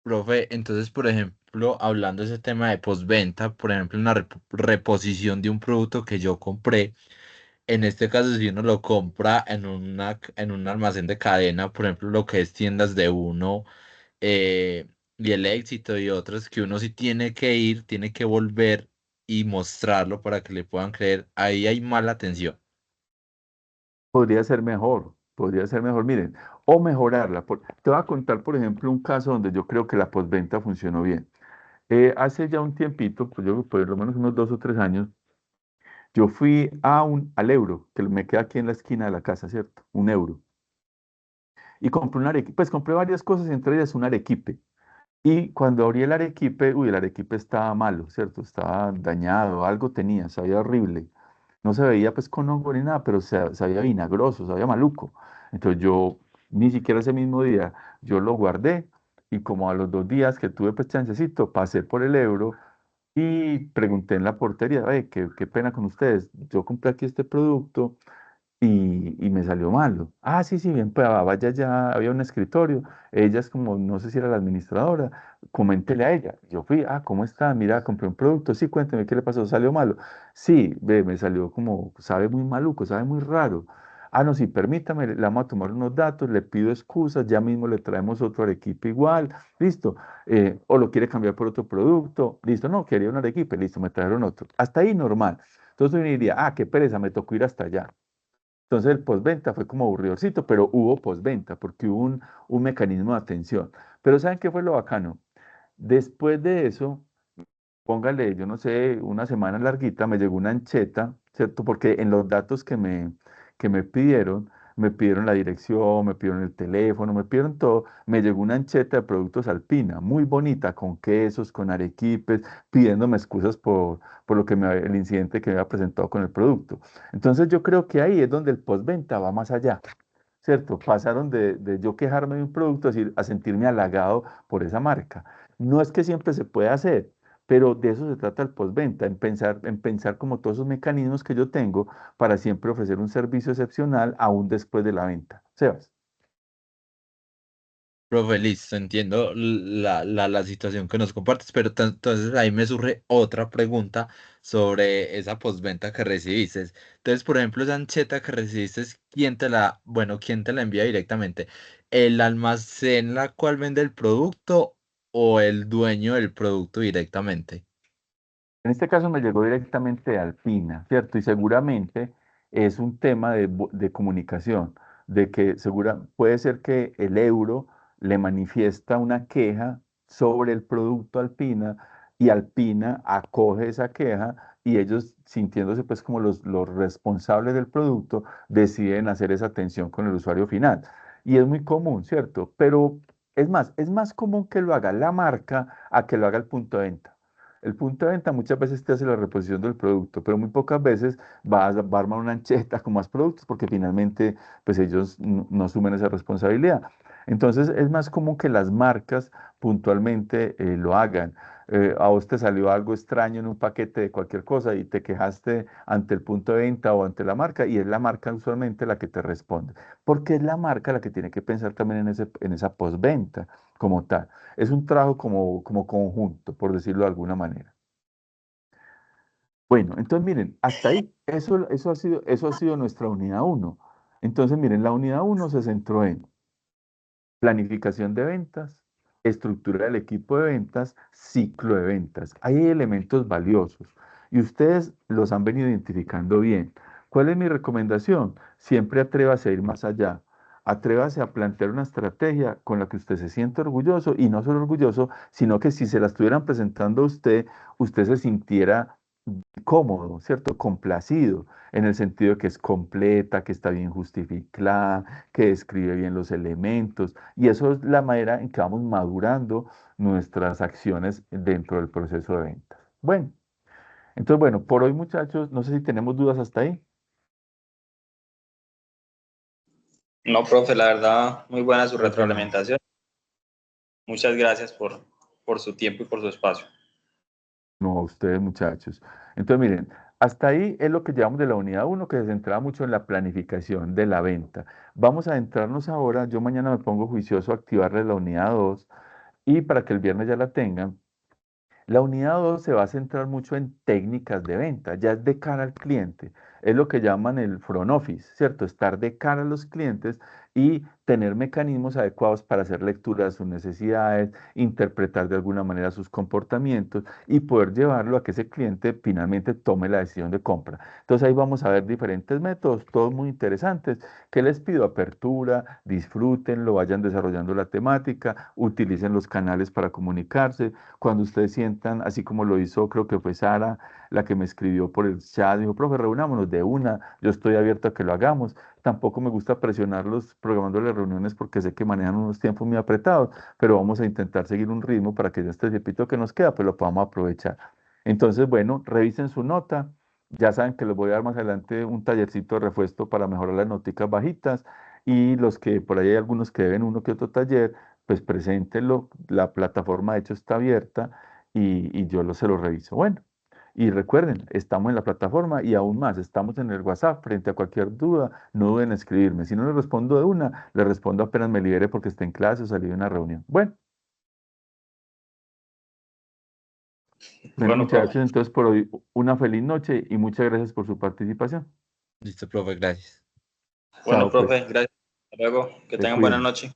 Profe, entonces, por ejemplo, hablando de ese tema de postventa, por ejemplo, una reposición de un producto que yo compré, en este caso, si uno lo compra en un almacén de cadena, por ejemplo, lo que es tiendas de uno, eh, y el éxito y otros, que uno sí tiene que ir, tiene que volver y mostrarlo para que le puedan creer, ahí hay mala atención. Podría ser mejor, podría ser mejor. Miren, o mejorarla. Te voy a contar, por ejemplo, un caso donde yo creo que la postventa funcionó bien. Hace ya un tiempito, pues yo por lo menos unos 2 o 3 años, yo fui al Euro, que me queda aquí en la esquina de la casa, ¿cierto? Un Euro. Y compré un arequipe, pues compré varias cosas, entre ellas un arequipe. Y cuando abrí el arequipe, uy, el arequipe estaba malo, ¿cierto? Estaba dañado, algo tenía, sabía horrible. No se veía pues con hongo ni nada, pero sabía vinagroso, sabía maluco. Entonces yo, ni siquiera ese mismo día, yo lo guardé y como a los 2 días que tuve pues chancecito, pasé por el Euro y pregunté en la portería, qué pena con ustedes, yo compré aquí este producto y me salió malo. Sí, sí, bien, pues vaya ya, había un escritorio, ella es como, no sé si era la administradora, coméntele a ella. Yo fui, ¿cómo está? Mira, compré un producto, sí, cuénteme qué le pasó, salió malo. Sí, ve, me salió como, sabe muy maluco, sabe muy raro. No, sí, permítame, le vamos a tomar unos datos, le pido excusas, ya mismo le traemos otro arequipe igual, listo. O lo quiere cambiar por otro producto, listo, no, quería un arequipe, listo, me trajeron otro. Hasta ahí normal. Entonces uno diría, qué pereza, me tocó ir hasta allá. Entonces el postventa fue como aburridorcito, pero hubo postventa porque hubo un mecanismo de atención. Pero ¿saben qué fue lo bacano? Después de eso, póngale, yo no sé, una semana larguita, me llegó una ancheta, ¿cierto? Porque en los datos que me pidieron la dirección, me pidieron el teléfono, me pidieron todo, me llegó una ancheta de productos Alpina, muy bonita, con quesos, con arequipes, pidiéndome excusas por el incidente que me había presentado con el producto. Entonces yo creo que ahí es donde el postventa va más allá. ¿Cierto? Pasaron de yo quejarme de un producto a sentirme halagado por esa marca. No es que siempre se pueda hacer, pero de eso se trata el postventa, en pensar como todos esos mecanismos que yo tengo para siempre ofrecer un servicio excepcional aún después de la venta. Sebas. Profe, listo, entiendo la situación que nos compartes, pero entonces ahí me surge otra pregunta sobre esa postventa que recibiste. Entonces, por ejemplo, esa ancheta que recibiste, quién te la envía directamente? ¿El almacén la cual vende el producto o el dueño del producto directamente? En este caso me llegó directamente de Alpina, ¿cierto? Y seguramente es un tema de comunicación, de que puede ser que el euro le manifiesta una queja sobre el producto Alpina y Alpina acoge esa queja y ellos, sintiéndose pues como los responsables del producto, deciden hacer esa atención con el usuario final. Y es muy común, ¿cierto? Pero es más común que lo haga la marca a que lo haga el punto de venta. El punto de venta muchas veces te hace la reposición del producto, pero muy pocas veces va a armar una ancheta con más productos porque finalmente pues ellos no asumen esa responsabilidad. Entonces es más común que las marcas puntualmente lo hagan. A vos te salió algo extraño en un paquete de cualquier cosa y te quejaste ante el punto de venta o ante la marca y es la marca usualmente la que te responde, porque es la marca la que tiene que pensar también en esa postventa como tal. Es un trabajo como conjunto, por decirlo de alguna manera. Bueno, entonces miren, hasta ahí, eso ha sido nuestra unidad uno. Entonces miren, la unidad uno se centró en planificación de ventas, estructura del equipo de ventas, ciclo de ventas. Hay elementos valiosos y ustedes los han venido identificando bien. ¿Cuál es mi recomendación? Siempre atrévase a ir más allá. Atrévase a plantear una estrategia con la que usted se siente orgulloso y no solo orgulloso, sino que si se la estuvieran presentando a usted, usted se sintiera cómodo, ¿cierto? Complacido, en el sentido de que es completa, que está bien justificada, que describe bien los elementos, y eso es la manera en que vamos madurando nuestras acciones dentro del proceso de ventas. Bueno, entonces, bueno, por hoy, muchachos, no sé si tenemos dudas hasta ahí. No, profe, la verdad, muy buena su Qué pena. retroalimentación. Muchas gracias por su tiempo y por su espacio. No, ustedes muchachos. Entonces, miren, hasta ahí es lo que llevamos de la unidad 1, que se centraba mucho en la planificación de la venta. Vamos a entrarnos ahora, yo mañana me pongo juicioso a activarle la unidad 2 y para que el viernes ya la tengan. La unidad 2 se va a centrar mucho en técnicas de venta, ya es de cara al cliente. Es lo que llaman el front office, ¿cierto? Estar de cara a los clientes y tener mecanismos adecuados para hacer lectura de sus necesidades, interpretar de alguna manera sus comportamientos y poder llevarlo a que ese cliente finalmente tome la decisión de compra. Entonces ahí vamos a ver diferentes métodos, todos muy interesantes. ¿Qué les pido? Apertura, disfrútenlo, vayan desarrollando la temática, utilicen los canales para comunicarse. Cuando ustedes sientan, así como lo hizo, creo que fue Sara, la que me escribió por el chat, dijo, profe, reunámonos de una, yo estoy abierto a que lo hagamos. Tampoco me gusta presionarlos programándoles reuniones porque sé que manejan unos tiempos muy apretados, pero vamos a intentar seguir un ritmo para que ya este tiempito que nos queda, pues lo podamos aprovechar. Entonces, bueno, revisen su nota. Ya saben que les voy a dar más adelante un tallercito de refuerzo para mejorar las noticas bajitas y los que por ahí hay algunos que deben uno que otro taller, pues preséntenlo, la plataforma de hecho está abierta y yo se lo reviso. Bueno, y recuerden, estamos en la plataforma y aún más, estamos en el WhatsApp, frente a cualquier duda, no duden en escribirme. Si no les respondo de una, les respondo apenas me libere porque esté en clase o salí de una reunión. Bueno, Bueno, muchachos, profe. entonces por hoy una feliz noche y muchas gracias por su participación. Listo, profe, gracias. Bueno, Chao, pues, profe, gracias. Hasta luego. Que se tengan buena cuidan. noche.